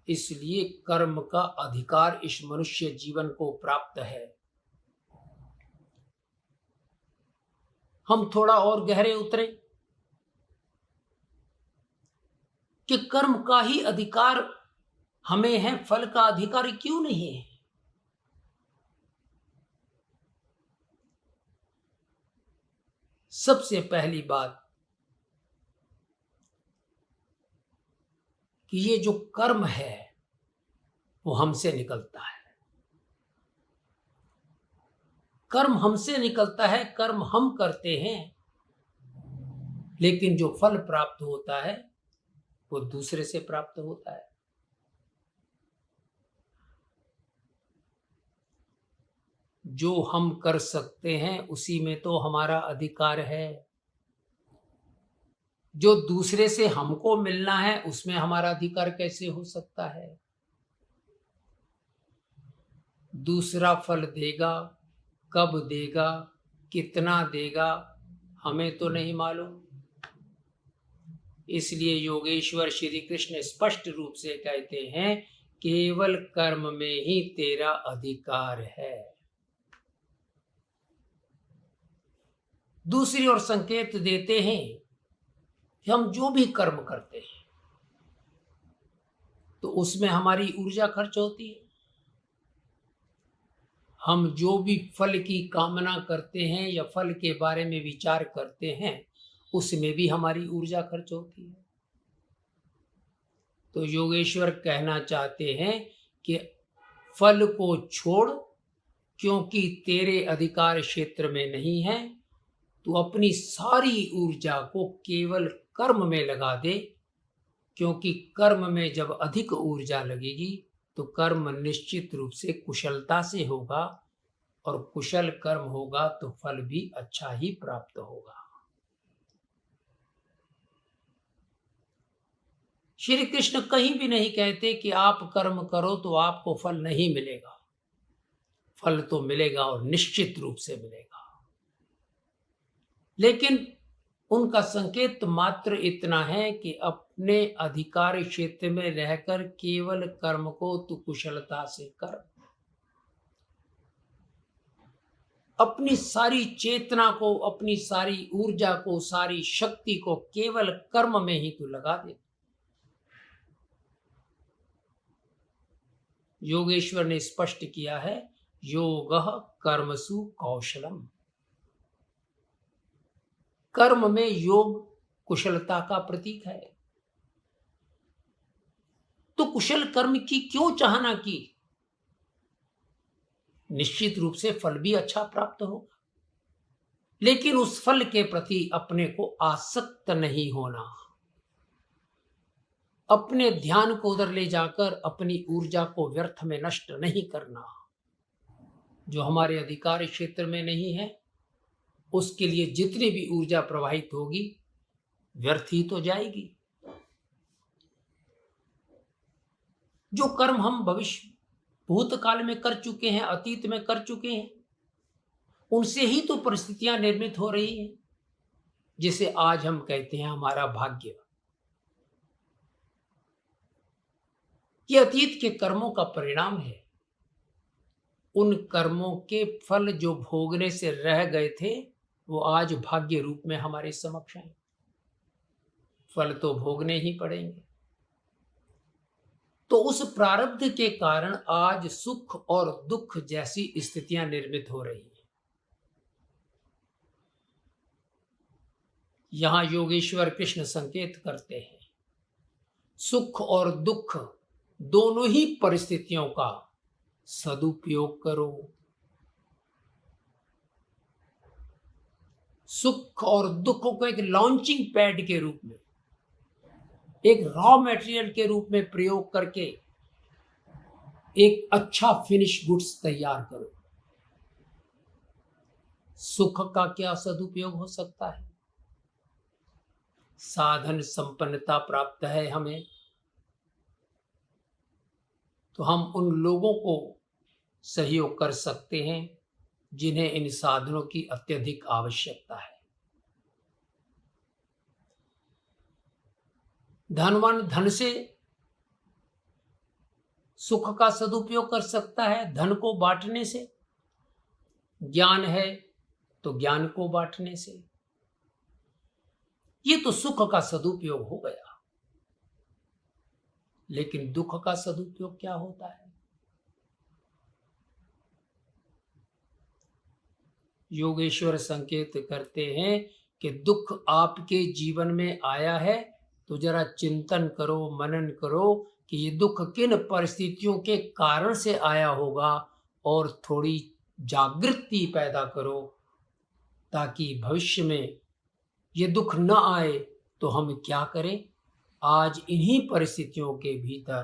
इसलिए कर्म का अधिकार इस मनुष्य जीवन को प्राप्त है। हम थोड़ा और गहरे उतरे कि कर्म का ही अधिकार हमें है, फल का अधिकार क्यों नहीं है? सबसे पहली बात कि ये जो कर्म है वो हमसे निकलता है। कर्म हमसे निकलता है, कर्म हम करते हैं, लेकिन जो फल प्राप्त होता है वो दूसरे से प्राप्त होता है। जो हम कर सकते हैं उसी में तो हमारा अधिकार है। जो दूसरे से हमको मिलना है उसमें हमारा अधिकार कैसे हो सकता है? दूसरा फल देगा, कब देगा, कितना देगा, हमें तो नहीं मालूम। इसलिए योगेश्वर श्री कृष्ण स्पष्ट रूप से कहते हैं, केवल कर्म में ही तेरा अधिकार है। दूसरी ओर संकेत देते हैं कि हम जो भी कर्म करते हैं तो उसमें हमारी ऊर्जा खर्च होती है। हम जो भी फल की कामना करते हैं या फल के बारे में विचार करते हैं उसमें भी हमारी ऊर्जा खर्च होती है। तो योगेश्वर कहना चाहते हैं कि फल को छोड़, क्योंकि तेरे अधिकार क्षेत्र में नहीं है। तू अपनी सारी ऊर्जा को केवल कर्म में लगा दे, क्योंकि कर्म में जब अधिक ऊर्जा लगेगी तो कर्म निश्चित रूप से कुशलता से होगा, और कुशल कर्म होगा तो फल भी अच्छा ही प्राप्त होगा। श्री कृष्ण कहीं भी नहीं कहते कि आप कर्म करो तो आपको फल नहीं मिलेगा। फल तो मिलेगा और निश्चित रूप से मिलेगा, लेकिन उनका संकेत मात्र इतना है कि अपने अधिकार क्षेत्र में रहकर केवल कर्म को तू कुशलता से कर। अपनी सारी चेतना को, अपनी सारी ऊर्जा को, सारी शक्ति को केवल कर्म में ही तू लगा दे। योगेश्वर ने स्पष्ट किया है, योगः कर्मसु कौशलम। कर्म में योग कुशलता का प्रतीक है। तो कुशल कर्म की क्यों चाहना की? निश्चित रूप से फल भी अच्छा प्राप्त होगा, लेकिन उस फल के प्रति अपने को आसक्त नहीं होना। अपने ध्यान को उधर ले जाकर अपनी ऊर्जा को व्यर्थ में नष्ट नहीं करना। जो हमारे अधिकार क्षेत्र में नहीं है उसके लिए जितनी भी ऊर्जा प्रवाहित होगी व्यर्थ ही तो जाएगी। जो कर्म हम भविष्य भूतकाल में कर चुके हैं, अतीत में कर चुके हैं, उनसे ही तो परिस्थितियां निर्मित हो रही हैं, जिसे आज हम कहते हैं हमारा भाग्य। ये अतीत के कर्मों का परिणाम है। उन कर्मों के फल जो भोगने से रह गए थे वो आज भाग्य रूप में हमारे समक्ष हैं। फल तो भोगने ही पड़ेंगे। तो उस प्रारब्ध के कारण आज सुख और दुख जैसी स्थितियां निर्मित हो रही हैं। यहां योगेश्वर कृष्ण संकेत करते हैं, सुख और दुख दोनों ही परिस्थितियों का सदुपयोग करो। सुख और दुख को एक लॉन्चिंग पैड के रूप में, एक रॉ मटेरियल के रूप में प्रयोग करके एक अच्छा फिनिश गुड्स तैयार करो। सुख का क्या सदुपयोग हो सकता है? साधन संपन्नता प्राप्त है हमें, तो हम उन लोगों को सहयोग कर सकते हैं जिन्हें इन साधनों की अत्यधिक आवश्यकता है। धनवान धन से सुख का सदुपयोग कर सकता है, धन को बांटने से। ज्ञान है तो ज्ञान को बांटने से। ये तो सुख का सदुपयोग हो गया। लेकिन दुख का सदुपयोग क्या होता है? योगेश्वर संकेत करते हैं कि दुख आपके जीवन में आया है तो जरा चिंतन करो, मनन करो कि ये दुख किन परिस्थितियों के कारण से आया होगा, और थोड़ी जागृति पैदा करो ताकि भविष्य में ये दुख न आए। तो हम क्या करें? आज इन्हीं परिस्थितियों के भीतर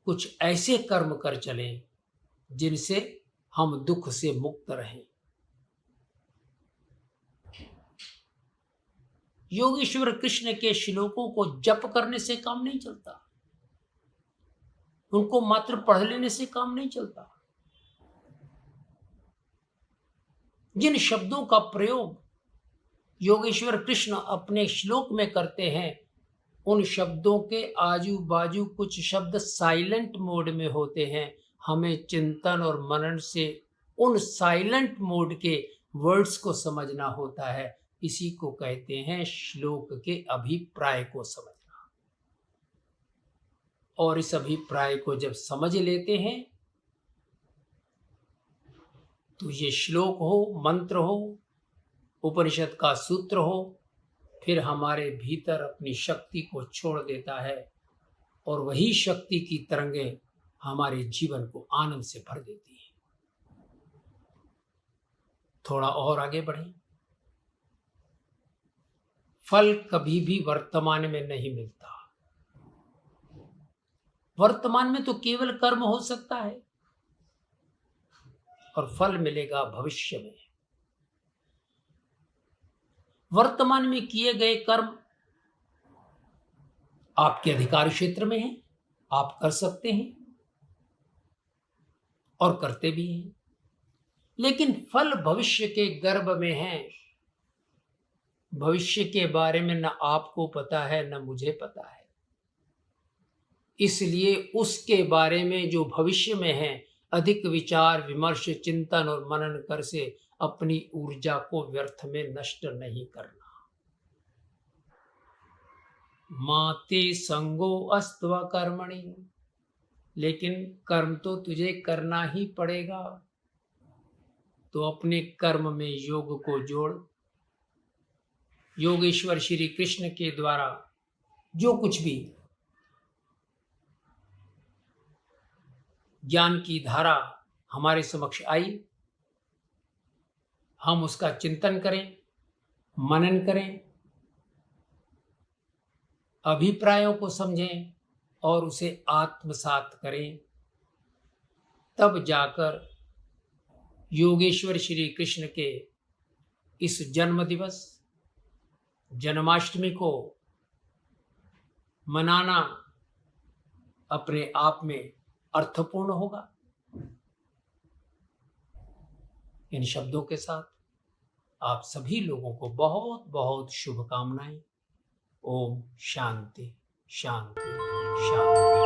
कुछ ऐसे कर्म कर चलें जिनसे हम दुख से मुक्त रहें। योगेश्वर कृष्ण के श्लोकों को जप करने से काम नहीं चलता, उनको मात्र पढ़ लेने से काम नहीं चलता। जिन शब्दों का प्रयोग योगेश्वर कृष्ण अपने श्लोक में करते हैं, उन शब्दों के आजू बाजू कुछ शब्द साइलेंट मोड में होते हैं। हमें चिंतन और मनन से उन साइलेंट मोड के वर्ड्स को समझना होता है। इसी को कहते हैं श्लोक के अभिप्राय को समझना। और इस अभिप्राय को जब समझ लेते हैं तो ये श्लोक हो, मंत्र हो, उपनिषद का सूत्र हो, फिर हमारे भीतर अपनी शक्ति को छोड़ देता है और वही शक्ति की तरंगें हमारे जीवन को आनंद से भर देती है। थोड़ा और आगे बढ़ें। फल कभी भी वर्तमान में नहीं मिलता। वर्तमान में तो केवल कर्म हो सकता है और फल मिलेगा भविष्य में। वर्तमान में किए गए कर्म आपके अधिकार क्षेत्र में हैं, आप कर सकते हैं और करते भी हैं। लेकिन फल भविष्य के गर्भ में है। भविष्य के बारे में न आपको पता है न मुझे पता है। इसलिए उसके बारे में जो भविष्य में है अधिक विचार विमर्श चिंतन और मनन कर से अपनी ऊर्जा को व्यर्थ में नष्ट नहीं करना। माते संगो अस्त्व कर्मणि, लेकिन कर्म तो तुझे करना ही पड़ेगा। तो अपने कर्म में योग को जोड़। योगेश्वर श्री कृष्ण के द्वारा जो कुछ भी ज्ञान की धारा हमारे समक्ष आई, हम उसका चिंतन करें, मनन करें, अभिप्रायों को समझें और उसे आत्मसात करें। तब जाकर योगेश्वर श्री कृष्ण के इस जन्म दिवस जन्माष्टमी को मनाना अपने आप में अर्थपूर्ण होगा। इन शब्दों के साथ आप सभी लोगों को बहुत बहुत शुभकामनाएं। ओम शांति शांति शांति।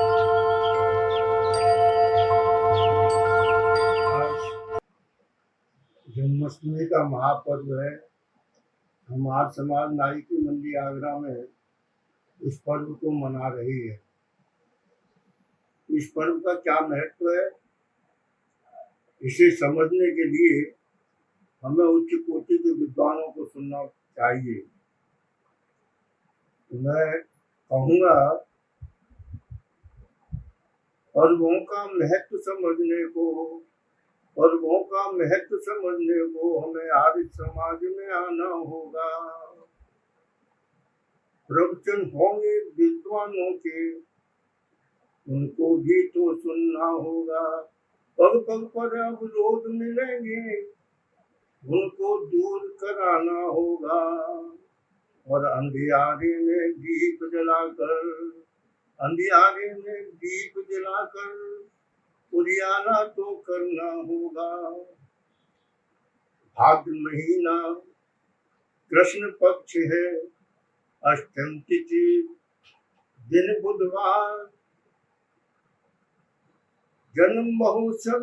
जन्माष्टमी का महापर्व है। हमार समाज नाई की मंडी आगरा में इस पर्व को मना रही है। इस पर्व का क्या महत्व है, इसे समझने के लिए हमें उच्च कोटि के विद्वानों को सुनना चाहिए। मैं कहूँगा पर्वों का महत्व समझने को, पर्वों का महत्व समझने को हमें आर्य समाज में आना होगा। प्रवचन होंगे विद्वानों के, उनको भी तो सुनना होगा। पग पग पर अवरोध मिलेंगे, उनको दूर कराना होगा। और अंधियारे में दीप जलाकर उजियारा तो करना होगा। भाद्र महीना कृष्ण पक्ष है, अष्टम तिथि दिन बुधवार। जन्म महोत्सव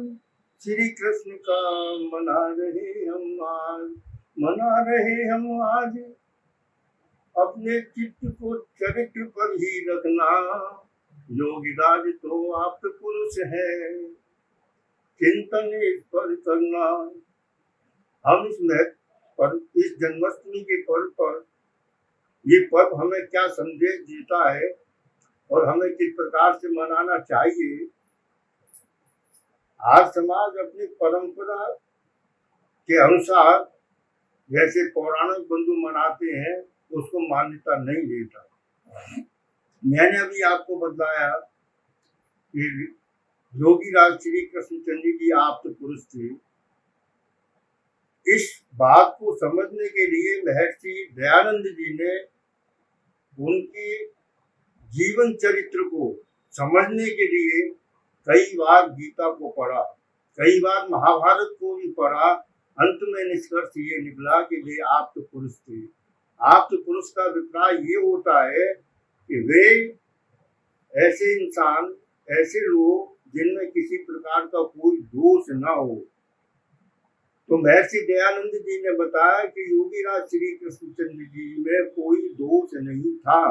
श्री कृष्ण का मना रहे हम आज। अपने चित्त को चरित्र पर ही रखना, योगीराज तो आप पुरुष है, चिंतन इस पर करना। हम इस जन्माष्टमी के पर्व पर, ये पर्व हमें क्या संदेश देता है और हमें किस प्रकार से मनाना चाहिए। आज समाज अपनी परंपरा के अनुसार जैसे पौराणिक बंधु मनाते हैं उसको मान्यता नहीं देता। मैंने अभी आपको बताया कि योगीराज श्री कृष्णचंद्र जी आप पुरुष थे। इस बात को समझने के लिए महर्षि दयानंद जी ने उनके जीवन चरित्र को समझने के लिए कई बार गीता को पढ़ा, कई बार महाभारत को भी पढ़ा। अंत में निष्कर्ष ये निकला कि वे आप पुरुष थे। आप पुरुष का अभिप्राय ये होता है कि वे ऐसे इंसान, ऐसे लोग जिनमें किसी प्रकार का कोई दोष न हो। तो महर्षि दयानंद जी ने बताया कि योगीराज श्री कृष्णचंद्र जी में कोई दोष नहीं था।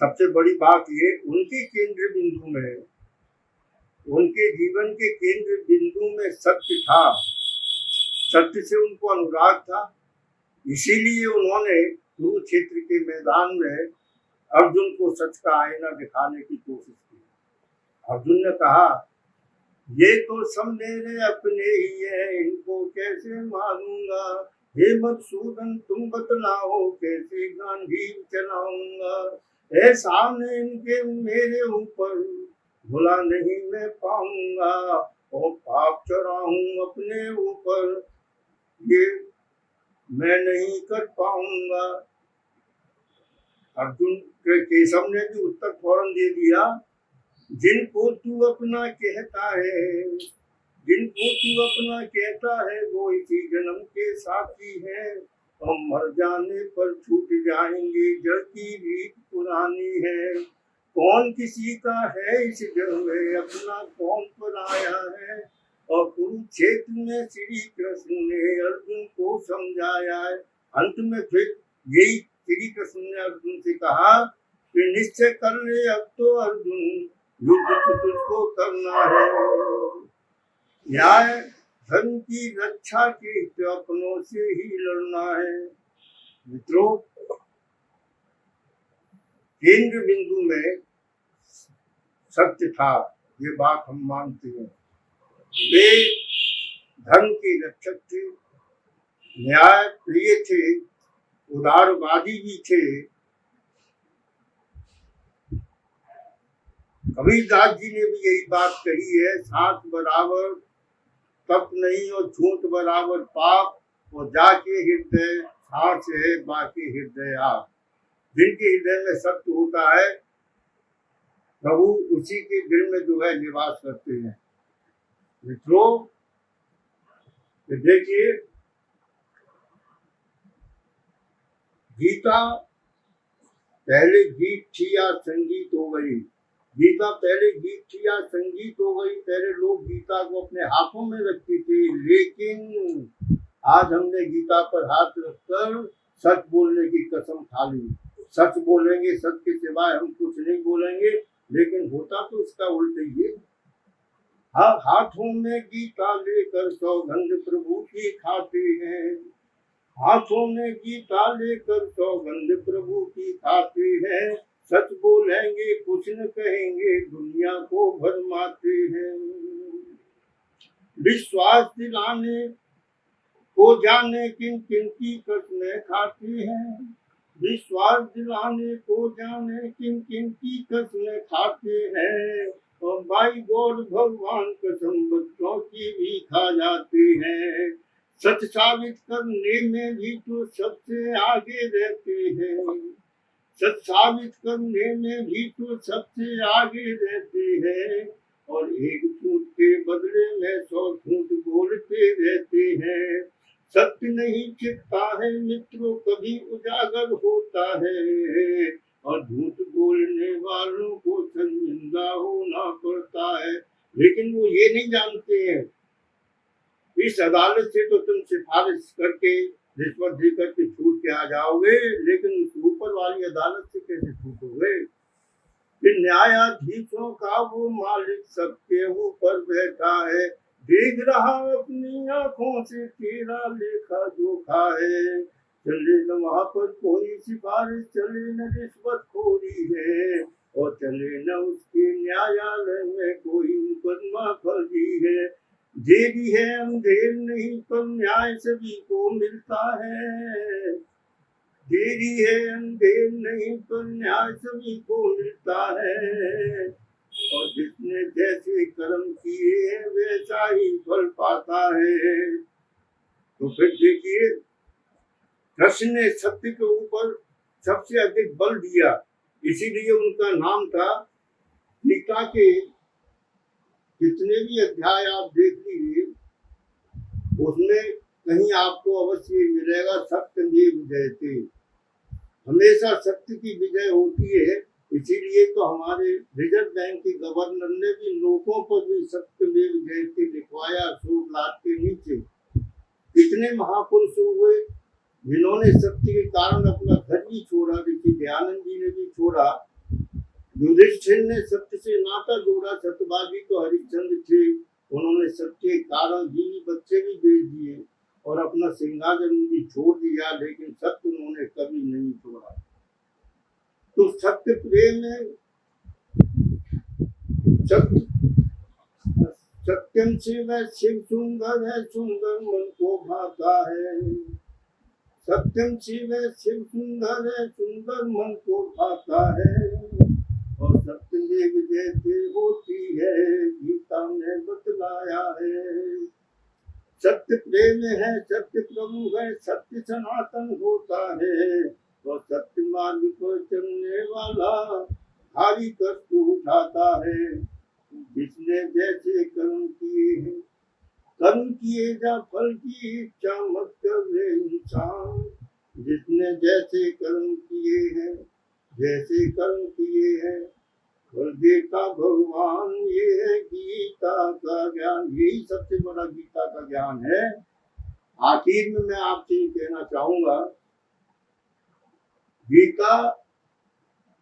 सबसे बड़ी बात ये, उनके केंद्र बिंदु में, उनके जीवन के केंद्र बिंदु में सत्य था। सत्य से उनको अनुराग था, इसीलिए उन्होंने कुरुक्षेत्र के मैदान में अर्जुन को सच का आईना दिखाने की कोशिश की। अर्जुन ने कहा, ये तो सब मेरे अपने ही है, इनको कैसे मारूंगा। हे मधुसूदन तुम बतलाओ, कैसे गांधी चलाऊंगा। ऐसा ने इनके मेरे ऊपर भुला नहीं मैं पाऊंगा, और पाप चढ़ाऊं अपने ऊपर, ये मैं नहीं कर पाऊंगा। अर्जुन के केशव ने भी उत्तर फौरन दे दिया, जिनको तू अपना कहता है वो इसी जन्म के साथी है, और मर जाने पर छूट जाएंगे, जग की रीत पुरानी है। कौन किसी का है इस जग में, अपना कौन पराया है। और कुरुक्षेत्र में श्री कृष्ण ने अर्जुन को समझाया है। अंत में फिर यही श्री कृष्ण ने अर्जुन से कहा कि निश्चय कर ले अब तो अर्जुन, युद्ध तो तुझको करना है। न्याय धर्म की रक्षा के अपनों से ही लड़ना है। मित्रों, केंद्र बिंदु में सत्य था, ये बात हम मानते हैं। वे धर्म के रक्षक थे, न्याय प्रिय थे, उदारवादी भी थे। कबीरदास जी ने भी यही बात कही है, साथ बराबर तप नहीं और झूठ बराबर पाप, और जाके हृदय साथ है बाकी हृदय आप। जिनके हृदय में सत्य होता है, प्रभु उसी के दिल में जो है निवास करते हैं। मित्रों, देखिए, गीता पहले गीत थी या संगीत हो गई। गीता पहले गीत थी या संगीत हो गई। पहले लोग गीता को अपने हाथों में रखते थे, लेकिन आज हमने गीता पर हाथ रखकर सच बोलने की कसम खा ली। सच बोलेंगे, सच के सिवाय हम कुछ नहीं बोलेंगे, लेकिन होता तो इसका उल्टा ही। हाँ, हाथों में गीता लेकर सौगंध प्रभु की खाते हैं। हाथों में गीता लेकर सौगंध प्रभु की खाते हैं। सच बोलेंगे कुछ न कहेंगे, दुनिया को भरमाते हैं। विश्वास दिलाने को जाने किन किन की कसमें खाते हैं। विश्वास दिलाने को जाने किन किन की कसमें खाते हैं। और भाई गौर भगवान कसम बच्चों की भी खा जाते हैं। सच साबित करने में भी तो सबसे आगे रहते हैं, सच साबित करने में भी तो सबसे आगे रहते हैं, और एक झूठ के बदले में 100 झूठ बोलते रहते हैं। सत्य नहीं छिपता है मित्रों, कभी उजागर होता है, और झूठ बोलने वालों को शर्मिंदा होना पड़ता है। लेकिन वो ये नहीं जानते हैं, इस अदालत से तो तुम सिफारिश करके रिश्वत दे करके छूट के आ जाओगे, लेकिन उस ऊपर वाली अदालत से कैसे छूटोगे? फिर न्यायाधीशों का वो मालिक सबके ऊपर बैठा है, देख रहा अपनी आंखों से तेरा लेखा जोखा है। चले न वहां पर कोई सिफारिश, चले न रिश्वत खोरी है, और चले न उसके न्यायालय में कोई मुकदमा फर्जी है। देरी है अंधेर नहीं, पर न्याय सभी को मिलता है। देरी है अंधेर नहीं, पर न्याय सभी को मिलता है, और जिसने जैसे कर्म किए हैं वैसा ही फल पाता है। तो फिर देखिए, कृष्ण ने सत्य के ऊपर सबसे अधिक बल दिया, इसीलिए उनका नाम था। गीता के जितने भी अध्याय आप देख लीजिए, उसमें कहीं आपको अवश्य मिलेगा सत्यमेव जयते, हमेशा सत्य की विजय होती है। इसीलिए तो हमारे रिजर्व बैंक के गवर्नर ने भी लोगों पर भी सत्यमेव जयते लिखवाया अशोक लाट के नीचे। कितने महापुरुष हुए जिन्होंने सत्य के कारण अपना घर भी छोड़ा, ऋषि दयानंद जी ने भी छोड़ा, युधिष्ठिर ने सत्य से नाता जोड़ा, सत्यवादी तो हरिश्चंद्र थे, उन्होंने सत्य के कारण बीवी बच्चे भी बेच दिए और अपना सिंहासन भी छोड़ दिया, लेकिन सत्य उन्होंने कभी नहीं छोड़ा। तो सत्य प्रेम है, सत्यम से वह शिव सुंदर है, सुंदर मन को भाता है। सत्यम से वह शिव सुंदर है, सुंदर मन को भाता है, और सत्य में विजय होती है, गीता ने बतलाया है। सत्य प्रेम है, सत्य प्रभु है, सत्य सनातन होता है, और सत्य मार्ग पर चलने वाला भारी कष्ट उठाता है। जिसने जैसे कर्म किए हैं, कर्म किए जा फल की इच्छा मत कर इंसान। जिसने जैसे कर्म किए हैं, जैसे कर्म किए हैं, फल देता भगवान। ये है गीता का ज्ञान, यही सबसे बड़ा गीता का ज्ञान है। आखिर में मैं आपसे ये कहना चाहूंगा, गीता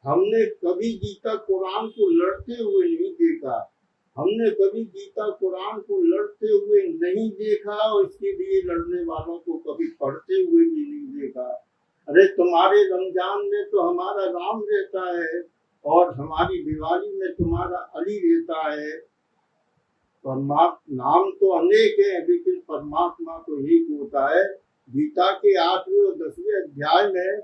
हमने कभी गीता कुरान को लड़ते हुए नहीं देखा, हमने कभी गीता कुरान को लड़ते हुए नहीं देखा, और इसके लिए लड़ने वालों को कभी पढ़ते हुए भी नहीं देखा। अरे तुम्हारे रमजान में तो हमारा राम रहता है, और हमारी दिवाली में तुम्हारा अली रहता है। परमात्मा नाम तो अनेक है, लेकिन परमात्मा तो एक होता है। गीता के 8वें और 10वें अध्याय में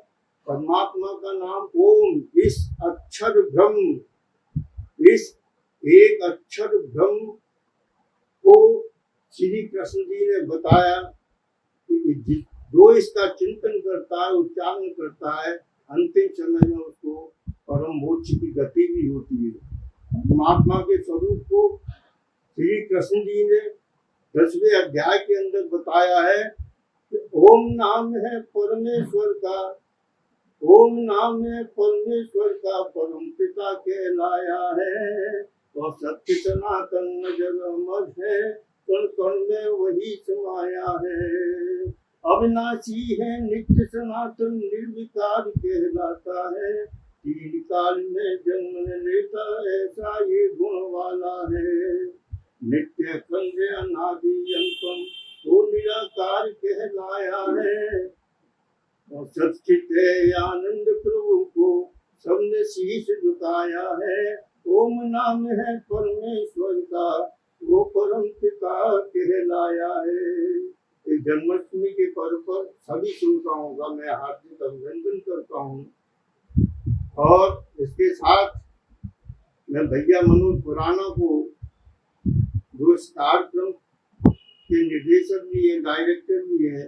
परमात्मा का नाम ओम, इस अक्षर ब्रह्म, इस एक अक्षर ब्रह्म को श्री कृष्ण जी ने बताया कि जो इसका चिंतन करता है, उच्चारण करता है, अंतिम समय में उसको परम मोक्ष की गति भी होती है। परमात्मा के स्वरूप को श्री कृष्ण जी ने 10वें अध्याय के अंदर बताया है कि ओम नाम है परमेश्वर का, ओम नाम है परमेश्वर का, परम पिता कहलाया है, और सत्य सनातन नजर अमर है, कण कण में वही समाया है। अविनाशी है नित्य सनातन, निर्विकार कहलाता है, तीन काल में जन्म लेता ऐसा ये गुण वाला है। नित्य खंड अनादि अंतम, तो निराकार कहलाया है, और सचचित है आनंद प्रभु को सबने शीश झुकाया है। ओम नाम है परमेश्वर का, वो परम पिता कहलाया है। जन्माष्टमी के पर्व पर सभी श्रोताओं का मैं हार्दिक अभिनंदन करता हूँ, और इसके साथ मैं भैया मनोज खुराना को जो इस कार्यक्रम के निर्देशक भी है, डायरेक्टर भी है,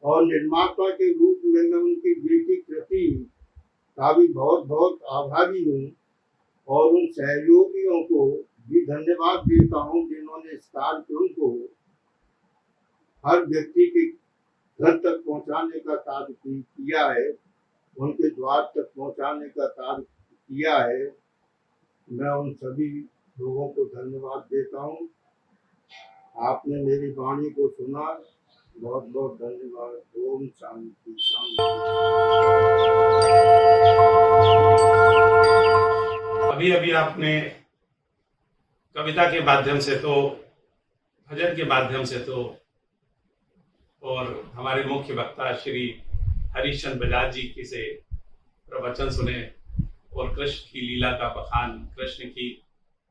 और निर्माता के रूप में मैं उनकी बेटी कृति का भी बहुत बहुत आभारी हूँ, और उन सहयोगियों को भी धन्यवाद देता हूँ जिन्होंने इस कार्यक्रम को हर व्यक्ति के घर तक पहुंचाने का कार्य किया है, उनके द्वार तक पहुंचाने का कार्य किया है। मैं उन सभी लोगों को धन्यवाद देता हूँ। आपने मेरी वाणी को सुना, बहुत बहुत धन्यवाद। ओम शांति शांति। अभी अभी आपने कविता के माध्यम से तो, भजन के माध्यम से तो, और हमारे मुख्य वक्ता श्री हरीशचंद्र बजाज जी की से प्रवचन सुने, और कृष्ण की लीला का बखान, कृष्ण की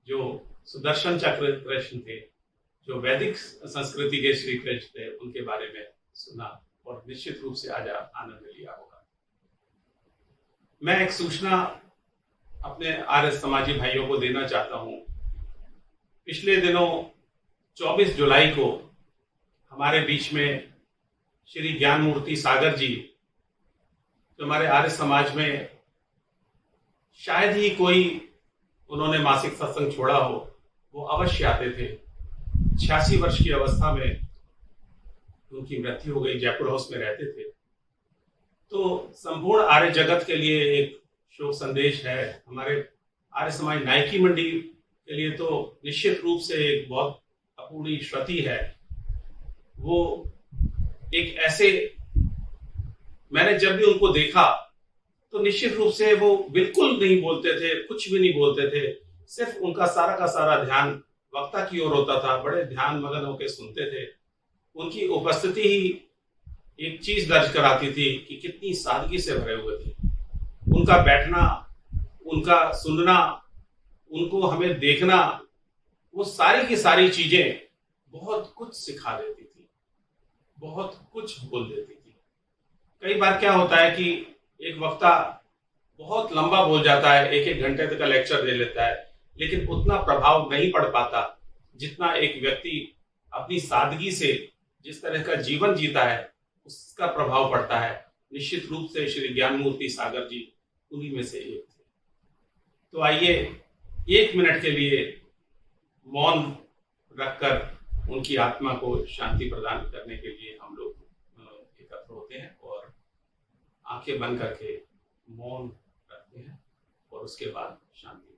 जो सुदर्शन चक्र कृष्ण थे, जो वैदिक संस्कृति के श्री कृष्ण थे, उनके बारे में सुना, और निश्चित रूप से आज आनंद लिया होगा। मैं एक सूचना अपने आर्य समाजी भाइयों को देना चाहता हूं। पिछले दिनों 24 जुलाई को हमारे बीच में श्री ज्ञान मूर्ति सागर जी, जो हमारे आर्य समाज में शायद ही कोई उन्होंने मासिक सत्संग छोड़ा हो, वो अवश्य आते थे। 86 वर्ष की अवस्था में उनकी मृत्यु हो गई, जयपुर हाउस में रहते थे। तो संपूर्ण आर्य जगत के लिए एक शोक संदेश है। हमारे आर्य समाज नायकी मंडी के लिए तो निश्चित रूप से एक बहुत अपूर्णीय क्षति है। वो एक ऐसे, मैंने जब भी उनको देखा तो निश्चित रूप से वो बिल्कुल नहीं बोलते थे, कुछ भी नहीं बोलते थे, सिर्फ उनका सारा का सारा ध्यान वक्ता की ओर होता था। बड़े ध्यान मगन होकर सुनते थे। उनकी उपस्थिति ही एक चीज दर्ज कराती थी कि कितनी सादगी से भरे हुए थे। उनका बैठना, उनका सुनना, उनको हमें देखना, वो सारी की सारी चीजें बहुत कुछ सिखा देती थी, बहुत कुछ बोल देती थी। कई बार क्या होता है कि एक वक्ता बहुत लंबा बोल जाता है, 1-1 घंटे तक का लेक्चर दे लेता है, लेकिन उतना प्रभाव नहीं पड़ पाता जितना एक व्यक्ति अपनी सादगी से जिस तरह का जीवन जीता है उसका प्रभाव पड़ता है। निश्चित रूप से श्री ज्ञान मूर्ति सागर जी उन्हीं में से एक थे। तो आइए 1 मिनट के लिए मौन रखकर उनकी आत्मा को शांति प्रदान करने के लिए हम लोग एकत्र होते हैं और आंखें बंद करके मौन रखते हैं, और उसके बाद शांति पाठ।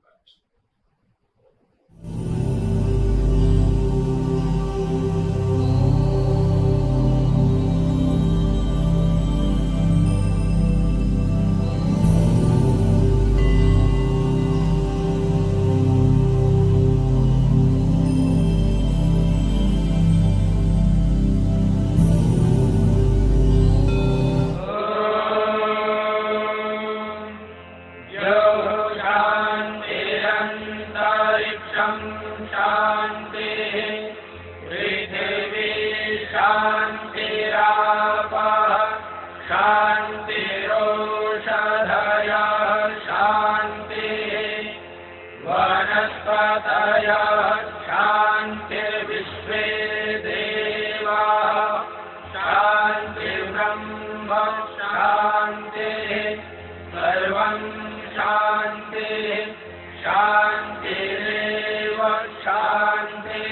शांतिरेव शांति।